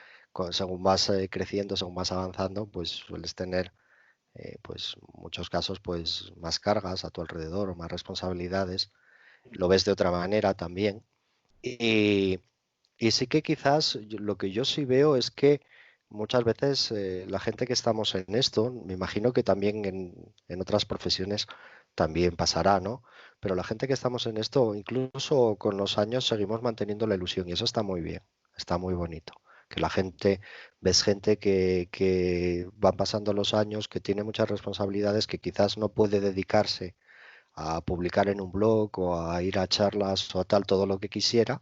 según vas creciendo, según vas avanzando, pues sueles tener, pues, muchos casos, pues, más cargas a tu alrededor o más responsabilidades. Lo ves de otra manera también. Y Y sí que quizás lo que yo sí veo es que muchas veces la gente que estamos en esto, me imagino que también en otras profesiones también pasará, ¿no? Pero la gente que estamos en esto, incluso con los años, seguimos manteniendo la ilusión y eso está muy bien, está muy bonito. Que la gente, ves gente que van pasando los años, que tiene muchas responsabilidades, que quizás no puede dedicarse a publicar en un blog o a ir a charlas o a tal todo lo que quisiera,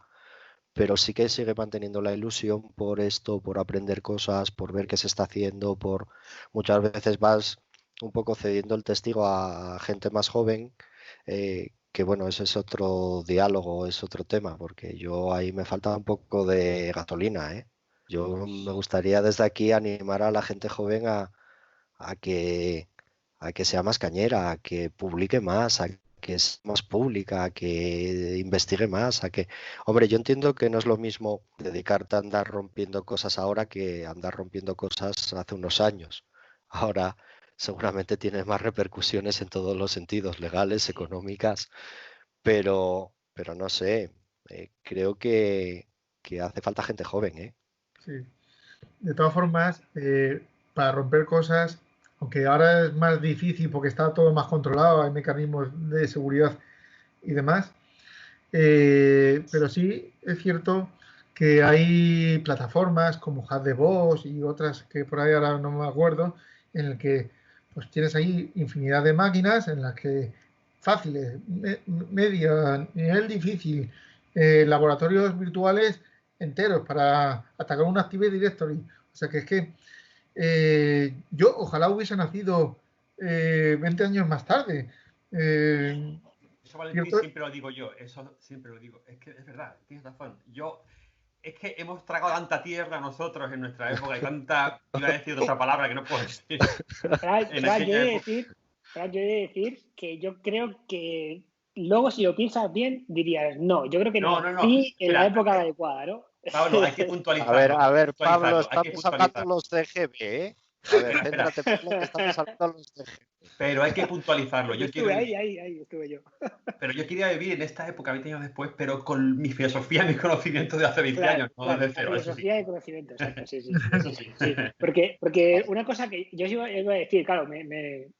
pero sí que sigue manteniendo la ilusión por esto, por aprender cosas, por ver qué se está haciendo, por muchas veces vas un poco cediendo el testigo a gente más joven, que bueno, ese es otro diálogo, es otro tema, porque yo ahí me falta un poco de gasolina, ¿eh? Yo me gustaría desde aquí animar a la gente joven a que, a que sea más cañera, a que publique más, a que sea más pública, a que investigue más, a que... Hombre, yo entiendo que no es lo mismo dedicarte a andar rompiendo cosas ahora que andar rompiendo cosas hace unos años. Ahora seguramente tiene más repercusiones en todos los sentidos, legales, económicas, pero no sé, creo que hace falta gente joven, ¿eh? Sí. De todas formas, para romper cosas, aunque ahora es más difícil porque está todo más controlado, hay mecanismos de seguridad y demás, pero sí es cierto que hay plataformas como HuffDeVox y otras que por ahí ahora no me acuerdo, en el que pues tienes ahí infinidad de máquinas en las que fáciles, media, nivel difícil, laboratorios virtuales enteros para atacar un Active Directory. O sea que es que yo ojalá hubiese nacido 20 años más tarde. Eso, Valentín, ¿Cierto? siempre lo digo yo, eso siempre lo digo. Es que es verdad, tienes razón. Es que hemos tragado tanta tierra nosotros en nuestra época y tanta, iba a decir otra palabra que no puedo decir. En Fran, aquella época. Yo he de decir que yo creo que luego si lo piensas bien dirías, no, yo creo que No, no, no. nací en la Espera, época adecuada, ¿no? Pablo, hay que A puntualizarlo. ver, Pablo, Hay que estamos hablando de puntualizar. los CGB, ¿eh? A ver, Espera, espera. céntrate, Pablo, que estamos hablando de los CGB. Pero hay que puntualizarlo. Yo estuve ahí estuve yo. Pero yo quería vivir en esta época, 20 años después, pero con mi filosofía, mis conocimientos de hace 20 Claro, años, no claro, desde la cero, eso sí. filosofía de conocimiento, exacto, sí, sí. Eso sí. Sí, porque una cosa que yo iba a decir, claro, me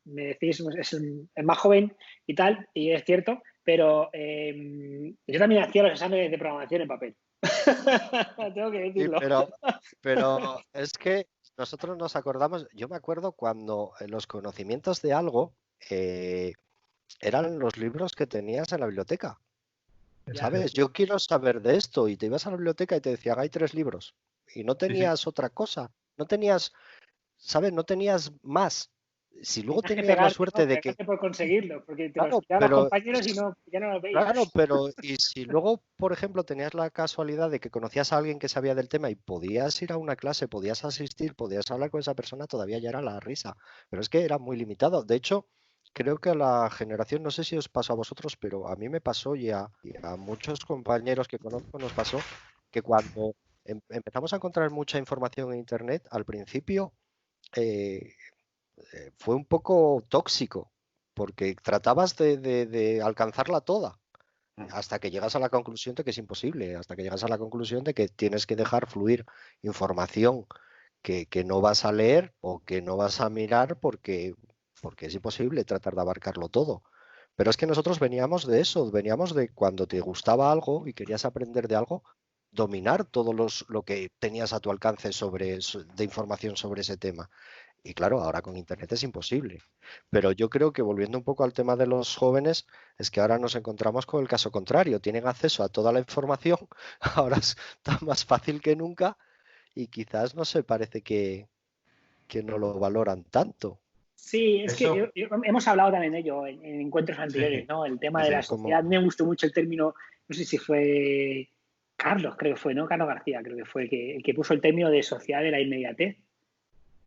decís, es más joven y tal, y es cierto, pero yo también hacía los exámenes de programación en papel. Tengo que Sí, decirlo. pero es que nosotros nos acordamos, yo me acuerdo cuando los conocimientos de algo eh, eran los libros que tenías en la biblioteca. ¿Sabes? Yo quiero saber de esto y te ibas a la biblioteca y te decían, hay 3 libros y no Sí, sí. tenías otra cosa, no tenías, ¿sabes? No tenías más. Si luego Tenías que tenías la pegarte, ¿no? suerte de que, Pegarte por conseguirlo, porque te los claro, tiraban los pero compañeros y no, ya no los veías. claro, pero y si luego, por ejemplo, tenías la casualidad de que conocías a alguien que sabía del tema y podías ir a una clase, podías asistir, podías hablar con esa persona, todavía ya era la risa. Pero es que era muy limitado. De hecho, creo que a la generación, no sé si os pasó a vosotros, pero a mí me pasó y a muchos compañeros que conozco nos pasó que cuando empezamos a encontrar mucha información en Internet, al principio eh, fue un poco tóxico, porque tratabas de alcanzarla toda hasta que llegas a la conclusión de que es imposible, hasta que llegas a la conclusión de que tienes que dejar fluir información que no vas a leer o que no vas a mirar porque es imposible tratar de abarcarlo todo. Pero es que nosotros veníamos de eso, veníamos de cuando te gustaba algo y querías aprender de algo, dominar todo lo que tenías a tu alcance de información sobre ese tema. Y claro, ahora con Internet es imposible. Pero yo creo que volviendo un poco al tema de los jóvenes, es que ahora nos encontramos con el caso contrario. Tienen acceso a toda la información, ahora está más fácil que nunca y quizás no se parece que no lo valoran tanto. Sí, es que Eso, hemos hablado también de ello en encuentros anteriores, sí, ¿no? El tema sí, de la sí. sociedad. Me gustó mucho el término, no sé si fue Carlos, creo que fue, ¿no? Carlos García, creo que fue el que puso el término de sociedad de la inmediatez.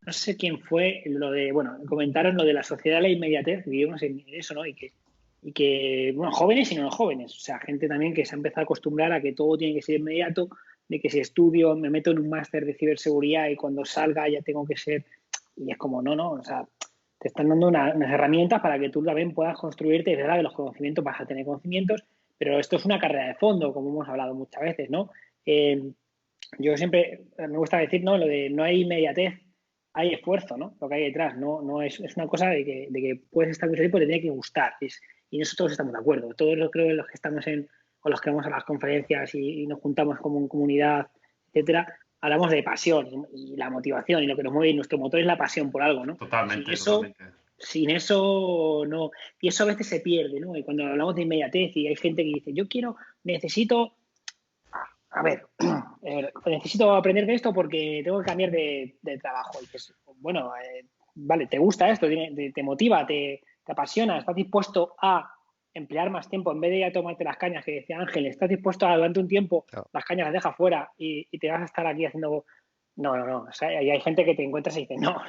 No sé quién fue lo de, bueno, comentaron lo de la sociedad de la inmediatez, vivimos en eso, ¿no? Bueno, jóvenes y no jóvenes, o sea, gente también que se ha empezado a acostumbrar a que todo tiene que ser inmediato, de que si estudio, me meto en un máster de ciberseguridad y cuando salga ya tengo que ser, y es como, no, o sea, te están dando unas herramientas para que tú también puedas construirte, es verdad que los conocimientos, vas a tener conocimientos, pero esto es una carrera de fondo, como hemos hablado muchas veces, ¿no? yo siempre me gusta decir, ¿no? Lo de no hay inmediatez, hay esfuerzo, ¿no? Lo que hay detrás, no es una cosa de que puedes estar mucho tiempo y te tiene que gustar. Y en eso todos estamos de acuerdo. Todos creo que los que estamos o los que vamos a las conferencias y nos juntamos como en comunidad, etcétera, hablamos de pasión y la motivación y lo que nos mueve y nuestro motor es la pasión por algo, ¿no? Totalmente, Sin eso no. Y eso a veces se pierde, ¿no? Y cuando hablamos de inmediatez y hay gente que dice, necesito necesito aprender de esto porque tengo que cambiar de trabajo. Y dices, bueno, vale, te gusta esto, te motiva, te apasiona, estás dispuesto a emplear más tiempo en vez de ir a tomarte las cañas que decía Ángel, estás dispuesto a durante un tiempo las cañas las dejas fuera y te vas a estar aquí haciendo. No. O sea, y hay gente que te encuentras y dice, no,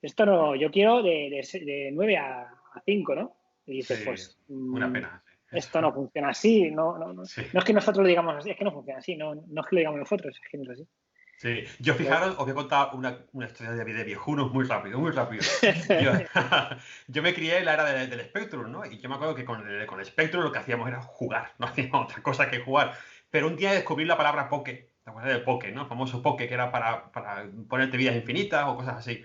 esto no, yo quiero de 9 a 5, ¿no? Y dices, sí, pues. Una pena. Esto no funciona así, no es que nosotros lo digamos así, es que no funciona así, no es que lo digamos nosotros, es que no es así. Sí, yo fijaros, os voy a contar una historia de viejunos muy rápido. Yo me crié en la era del Spectrum, ¿no? Y yo me acuerdo que con el Spectrum lo que hacíamos era jugar, no hacíamos otra cosa que jugar. Pero un día descubrí la palabra Poké, ¿te acuerdas del Poké, no? El famoso Poké, que era para ponerte vidas infinitas o cosas así.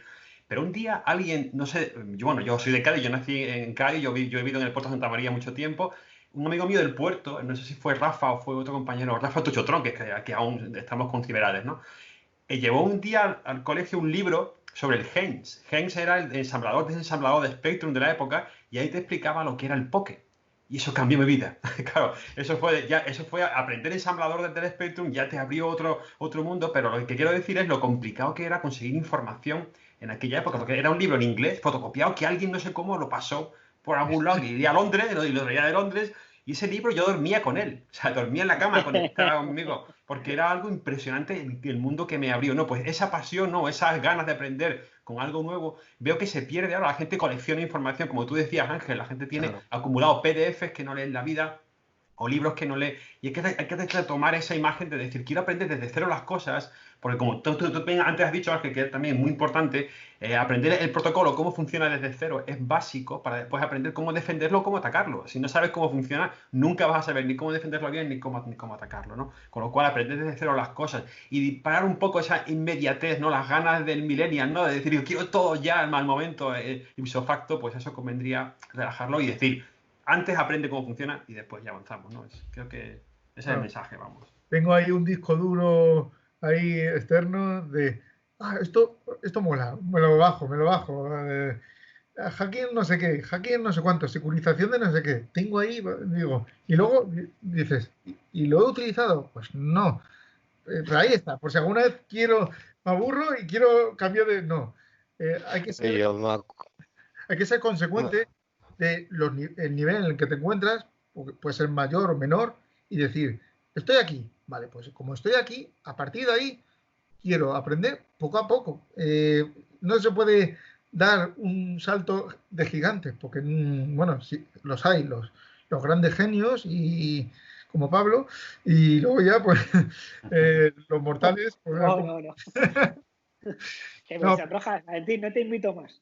Pero un día alguien, no sé, yo soy de Cádiz, yo nací en Cádiz, yo he vivido en el puerto de Santa María mucho tiempo. Un amigo mío del puerto, no sé si fue Rafa o fue otro compañero, Rafa Tuchotrón, que aún estamos con Ciberades, ¿no? Llevó un día al colegio un libro sobre el Heinz. Heinz era el desensamblador de Spectrum de la época y ahí te explicaba lo que era el Poké. Y eso cambió mi vida. Claro, eso fue aprender ensamblador del Spectrum, ya te abrió otro mundo, pero lo que quiero decir es lo complicado que era conseguir información en aquella época, porque era un libro en inglés fotocopiado que alguien no sé cómo lo pasó por algún lado y iría a Londres, y lo traía de Londres, y ese libro yo dormía con él, o sea, dormía en la cama conectado conmigo, porque era algo impresionante el mundo que me abrió. No, pues esa pasión, no, esas ganas de aprender con algo nuevo, veo que se pierde ahora. La gente colecciona información, como tú decías, Ángel, la gente tiene acumulado PDFs que no lee en la vida o libros que no lee, y hay que retomar esa imagen de decir, quiero aprender desde cero las cosas, porque como tú antes has dicho, Ángel, que es también muy importante, aprender el protocolo, cómo funciona desde cero, es básico para después aprender cómo defenderlo o cómo atacarlo. Si no sabes cómo funciona, nunca vas a saber ni cómo defenderlo bien ni cómo atacarlo, ¿no? Con lo cual, aprender desde cero las cosas y parar un poco esa inmediatez, ¿no? Las ganas del millennial, ¿no? De decir, yo quiero todo ya al mal momento, ipso facto, pues eso convendría relajarlo y decir, antes aprende cómo funciona y después ya avanzamos, ¿no? Creo que ese es el mensaje, vamos. Tengo ahí un disco duro ahí externo de, esto mola, me lo bajo. Hacking no sé qué, hacking no sé cuánto, securización de no sé qué. Tengo ahí, digo, y luego dices, ¿y lo he utilizado? Pues no. Pero ahí está, por si alguna vez me aburro y quiero cambiar de... No. Hay que ser consecuente de el nivel en el que te encuentras, puede ser mayor o menor, y decir, estoy aquí, vale, pues como estoy aquí, a partir de ahí quiero aprender poco a poco. No se puede dar un salto de gigante, porque, bueno, sí, los hay, los grandes genios y como Pablo, y luego ya, pues, los mortales. Pues, no. Que me sonrojas, Valentín, no te invito más.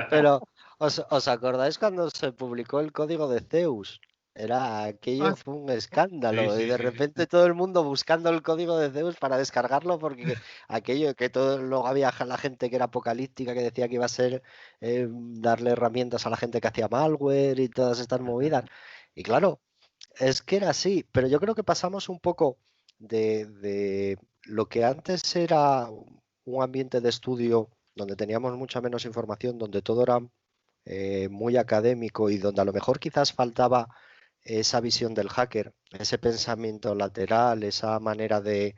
Pero, ¿os acordáis cuando se publicó el código de Zeus? Aquello fue un escándalo y de repente todo el mundo buscando el código de Zeus para descargarlo porque aquello que luego había la gente que era apocalíptica que decía que iba a ser darle herramientas a la gente que hacía malware y todas estas movidas. Y claro, es que era así, pero yo creo que pasamos un poco de lo que antes era un ambiente de estudio donde teníamos mucha menos información, donde todo era muy académico y donde a lo mejor quizás faltaba esa visión del hacker, ese pensamiento lateral, esa manera de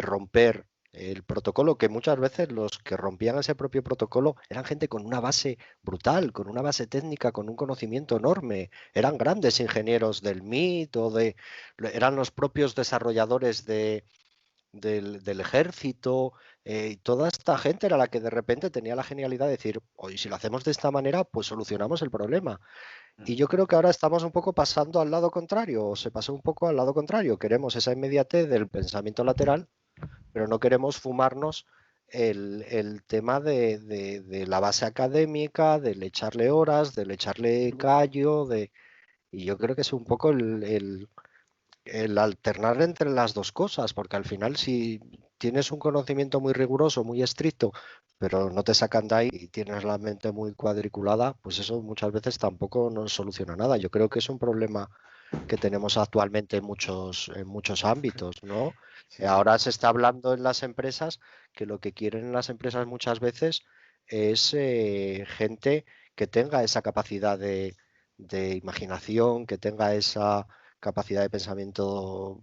romper el protocolo, que muchas veces los que rompían ese propio protocolo eran gente con una base brutal, con una base técnica, con un conocimiento enorme. Eran grandes ingenieros del MIT eran los propios desarrolladores del ejército, y toda esta gente era la que de repente tenía la genialidad de decir, oye, si lo hacemos de esta manera, pues solucionamos el problema. Y yo creo que ahora estamos un poco pasando al lado contrario, o se pasó un poco al lado contrario. Queremos esa inmediatez del pensamiento lateral, pero no queremos fumarnos el tema de la base académica, del echarle horas, del echarle callo, y yo creo que es un poco el alternar entre las dos cosas, porque al final si tienes un conocimiento muy riguroso, muy estricto, pero no te sacan de ahí y tienes la mente muy cuadriculada, pues eso muchas veces tampoco nos soluciona nada. Yo creo que es un problema que tenemos actualmente en muchos ámbitos, ¿no? Sí, sí. Ahora se está hablando en las empresas que lo que quieren las empresas muchas veces es gente que tenga esa capacidad de imaginación, que tenga esa capacidad de pensamiento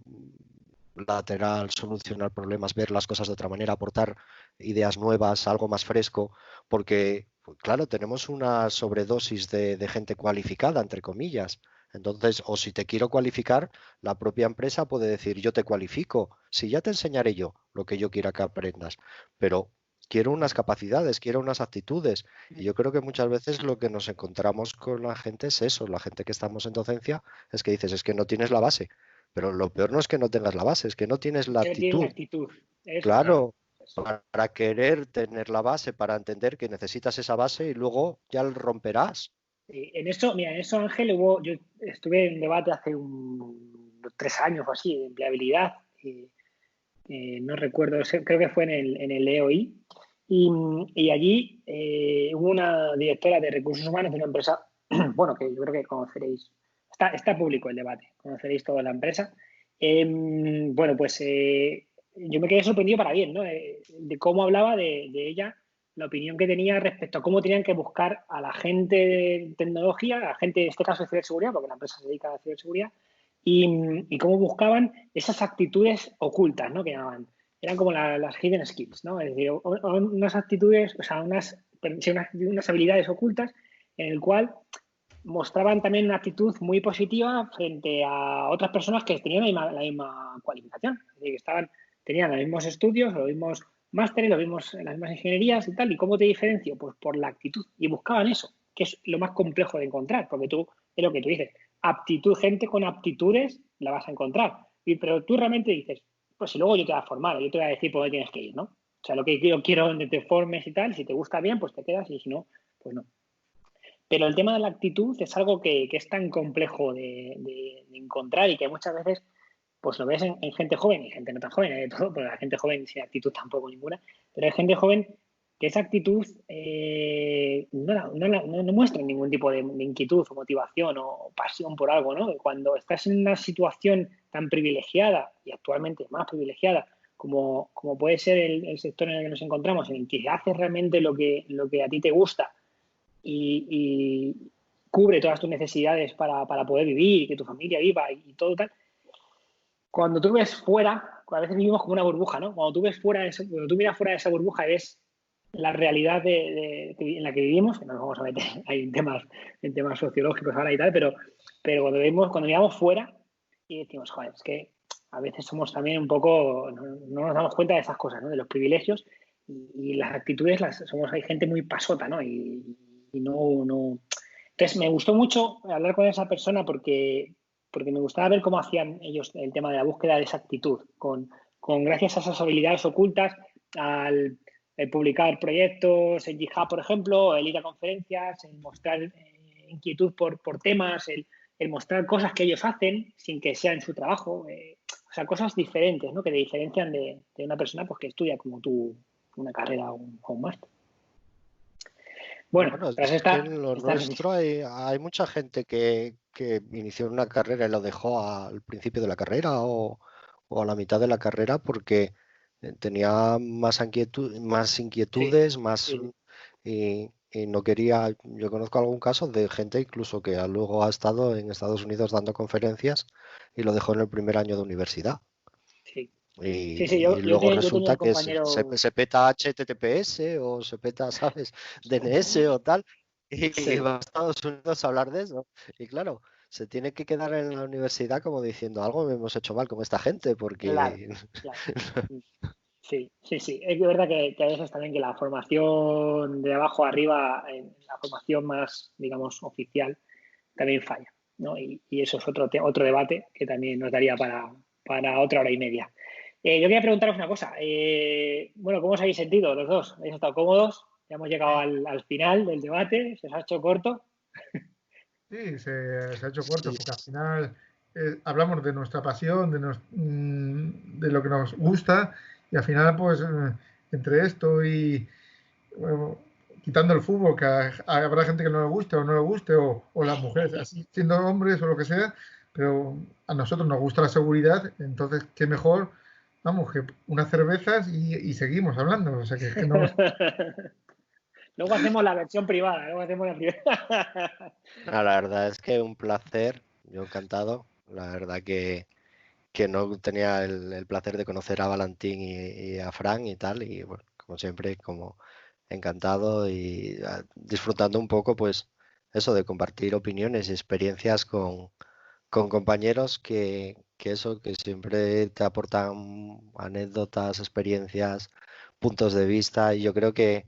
lateral, solucionar problemas, ver las cosas de otra manera, aportar ideas nuevas, algo más fresco, porque, pues, claro, tenemos una sobredosis de gente cualificada, entre comillas. Entonces, o si te quiero cualificar, la propia empresa puede decir, yo te cualifico, si ya te enseñaré yo lo que yo quiera que aprendas, pero quiero unas capacidades, quiero unas actitudes. Y yo creo que muchas veces lo que nos encontramos con la gente es eso, la gente que estamos en docencia, es que dices, es que no tienes la base. Pero lo peor no es que no tengas la base, es que no tienes la Que no tiene una actitud. actitud. Eso, claro. Claro, para querer tener la base, para entender que necesitas esa base y luego ya lo romperás. Sí, en eso, mira, en eso, Ángel, yo estuve en debate hace 3 años o así, de empleabilidad. No recuerdo, creo que fue en el EOI. Y allí hubo una directora de recursos humanos de una empresa, bueno, que yo creo que conoceréis. Está público el debate, conoceréis toda la empresa. Bueno, pues yo me quedé sorprendido para bien, ¿no? De cómo hablaba de ella, la opinión que tenía respecto a cómo tenían que buscar a la gente de tecnología, a la gente, en este caso de ciberseguridad, porque la empresa se dedica a la ciberseguridad, y cómo buscaban esas actitudes ocultas, ¿no? Que llamaban. Eran como las hidden skills, ¿no? Es decir, unas actitudes, o sea, unas habilidades ocultas en el cual mostraban también una actitud muy positiva frente a otras personas que tenían la misma cualificación. Es decir, que tenían los mismos estudios, los mismos másteres, las mismas ingenierías y tal. ¿Y cómo te diferencio? Pues por la actitud. Y buscaban eso, que es lo más complejo de encontrar, porque es lo que tú dices, aptitud, gente con aptitudes la vas a encontrar. Pero tú realmente dices, pues si luego yo te voy a formar, yo te voy a decir por dónde tienes que ir, ¿no? O sea, lo que yo quiero donde te formes y tal, si te gusta bien, pues te quedas y si no, pues no. Pero el tema de la actitud es algo que es tan complejo de encontrar y que muchas veces pues lo ves en gente joven y gente no tan joven, hay de todo, pero la gente joven sin actitud tampoco ninguna, pero hay gente joven que esa actitud no muestra ningún tipo de inquietud o motivación o pasión por algo, ¿no? Cuando estás en una situación tan privilegiada y actualmente más privilegiada como puede ser el sector en el que nos encontramos, en el que haces realmente lo que a ti te gusta y cubre todas tus necesidades para poder vivir y que tu familia viva y todo tal. Cuando tú ves fuera, a veces vivimos como una burbuja, ¿no? Cuando tú ves cuando tú miras fuera de esa burbuja y ves la realidad en la que vivimos, que no nos vamos a meter ahí en temas sociológicos ahora y tal, pero cuando miramos fuera y decimos, joder, es que a veces somos también un poco, no nos damos cuenta de esas cosas, ¿no? De los privilegios y las actitudes, hay gente muy pasota, ¿no? Y no. Entonces me gustó mucho hablar con esa persona porque me gustaba ver cómo hacían ellos el tema de la búsqueda de esa actitud, gracias a esas habilidades ocultas, al publicar proyectos en GitHub, por ejemplo, el ir a conferencias, el mostrar inquietud por temas, el mostrar cosas que ellos hacen sin que sea en su trabajo, o sea, cosas diferentes, ¿no? Que te diferencian de una persona pues, que estudia como tú una carrera o un máster. Bueno, Bueno, tras es que esta en lo nuestro hay mucha gente que inició una carrera y lo dejó al principio de la carrera o a la mitad de la carrera porque tenía más Sí, inquietudes, sí. y no quería. Yo conozco algún caso de gente incluso que luego ha estado en Estados Unidos dando conferencias y lo dejó en el primer año de universidad. Sí, sí, Y yo luego tenía resulta que compañeros. se peta HTTPS o se peta, ¿sabes? DNS o tal, y Sí, va a Estados Unidos a hablar de eso. Y claro, se tiene que quedar en la universidad como diciendo algo hemos hecho mal con esta gente, claro, porque claro. Sí, sí, sí. Es verdad que a veces también que la formación de abajo arriba, la formación más, digamos, oficial, también falla, ¿no? Y eso es otro debate que también nos daría para otra hora y media. Yo quería preguntaros una cosa. Bueno, ¿cómo os habéis sentido los dos? ¿Habéis estado cómodos? Ya hemos llegado al final del debate. ¿Se os ha hecho corto? Sí, se ha hecho corto sí, porque al final hablamos de nuestra pasión, de lo que nos gusta, y al final, pues, entre esto y bueno, quitando el fútbol, que habrá gente que no le guste o no le guste, o las mujeres, así siendo hombres o lo que sea, pero a nosotros nos gusta la seguridad, entonces qué mejor, vamos, que unas cervezas y seguimos hablando. O sea que no. Luego hacemos la versión privada, luego hacemos la privada. No, la verdad es que un placer, yo encantado. La verdad que no tenía el placer de conocer a Valentín y a Fran y tal, y bueno, como siempre, como encantado y disfrutando un poco, pues eso de compartir opiniones y experiencias con compañeros que siempre te aportan anécdotas, experiencias, puntos de vista, y yo creo que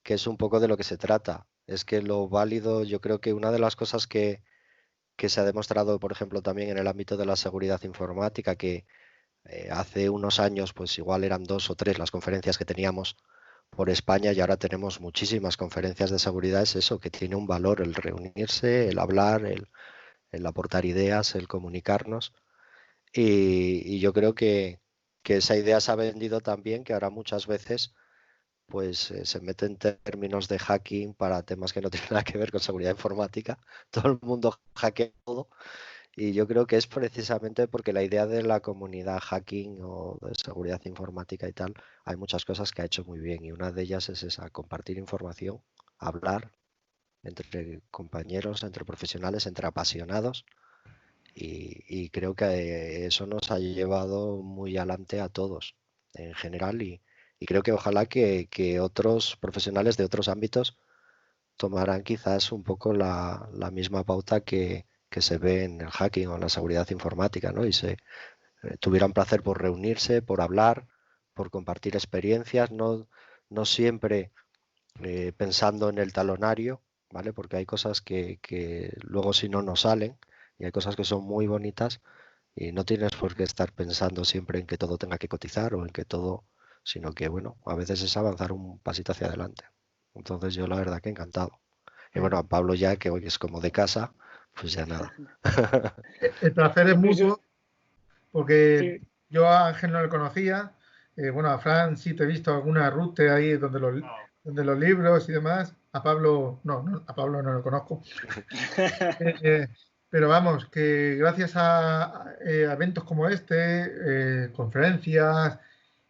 es un poco de lo que se trata. Es que lo válido, yo creo que una de las cosas que se ha demostrado, por ejemplo, también en el ámbito de la seguridad informática, que hace unos años, pues igual eran 2 o 3 las conferencias que teníamos por España y ahora tenemos muchísimas conferencias de seguridad, es eso, que tiene un valor el reunirse, el hablar, el aportar ideas, el comunicarnos. Y yo creo que esa idea se ha vendido también, que ahora muchas veces pues se meten términos de hacking para temas que no tienen nada que ver con seguridad informática. Todo el mundo hackea todo. Y yo creo que es precisamente porque la idea de la comunidad hacking o de seguridad informática y tal, hay muchas cosas que ha hecho muy bien y una de ellas es esa, compartir información, hablar entre compañeros, entre profesionales, entre apasionados y creo que eso nos ha llevado muy adelante a todos en general y creo que ojalá que otros profesionales de otros ámbitos tomarán quizás un poco la misma pauta que se ve en el hacking o en la seguridad informática, ¿no? Y se tuvieran placer por reunirse, por hablar, por compartir experiencias, no siempre pensando en el talonario, ¿vale? Porque hay cosas que luego si no nos salen y hay cosas que son muy bonitas y no tienes por qué estar pensando siempre en que todo tenga que cotizar o en que todo, sino que, bueno, a veces es avanzar un pasito hacia adelante. Entonces yo la verdad que encantado. Y bueno, a Pablo ya, que hoy es como de casa, pues ya nada. El placer es mutuo, porque Sí. yo a Ángel no le conocía. Bueno, a Fran sí te he visto alguna rute ahí donde los libros y demás. A Pablo, a Pablo no lo conozco. Eh, pero vamos, que gracias a eventos como este, conferencias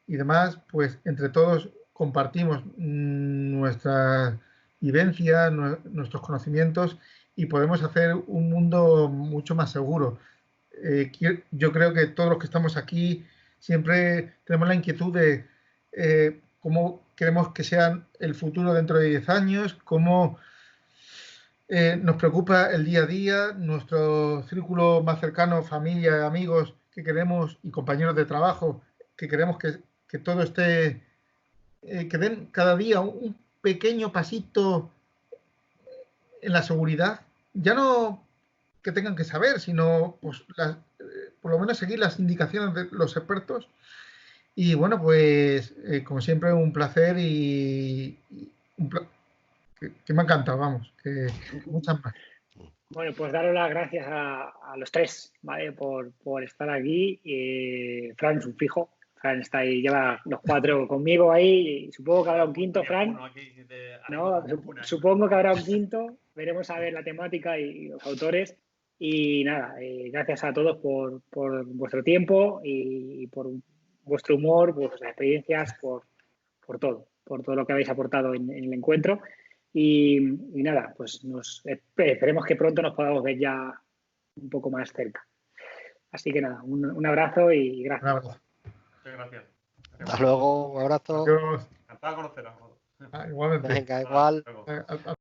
y demás, pues entre todos compartimos nuestras vivencias, nuestros conocimientos y podemos hacer un mundo mucho más seguro. Yo creo que todos los que estamos aquí siempre tenemos la inquietud de cómo queremos que sea el futuro dentro de 10 años, cómo nos preocupa el día a día, nuestro círculo más cercano, familia, amigos que queremos y compañeros de trabajo, que queremos que todo esté, que den cada día un pequeño pasito en la seguridad. Ya no que tengan que saber, sino pues por lo menos seguir las indicaciones de los expertos. Y bueno, pues como siempre un placer y que me ha encantado, vamos, que muchas más. Bueno, pues daros las gracias a los tres, ¿vale? Por estar aquí. Fran es un fijo. Fran está ahí, lleva los 4 conmigo ahí. Y supongo que habrá un quinto, Fran. No, supongo que habrá un quinto. Veremos a ver la temática y los autores. Y nada, gracias a todos por vuestro tiempo y por vuestro humor, por vuestras experiencias, por todo lo que habéis aportado en el encuentro. Y nada, pues esperemos que pronto nos podamos ver ya un poco más cerca. Así que nada, un abrazo y Un gracias. abrazo. Muchas gracias. Hasta luego, un abrazo. Adiós. Encantado de conoceros. Igualmente. Venga, igual. Hasta luego.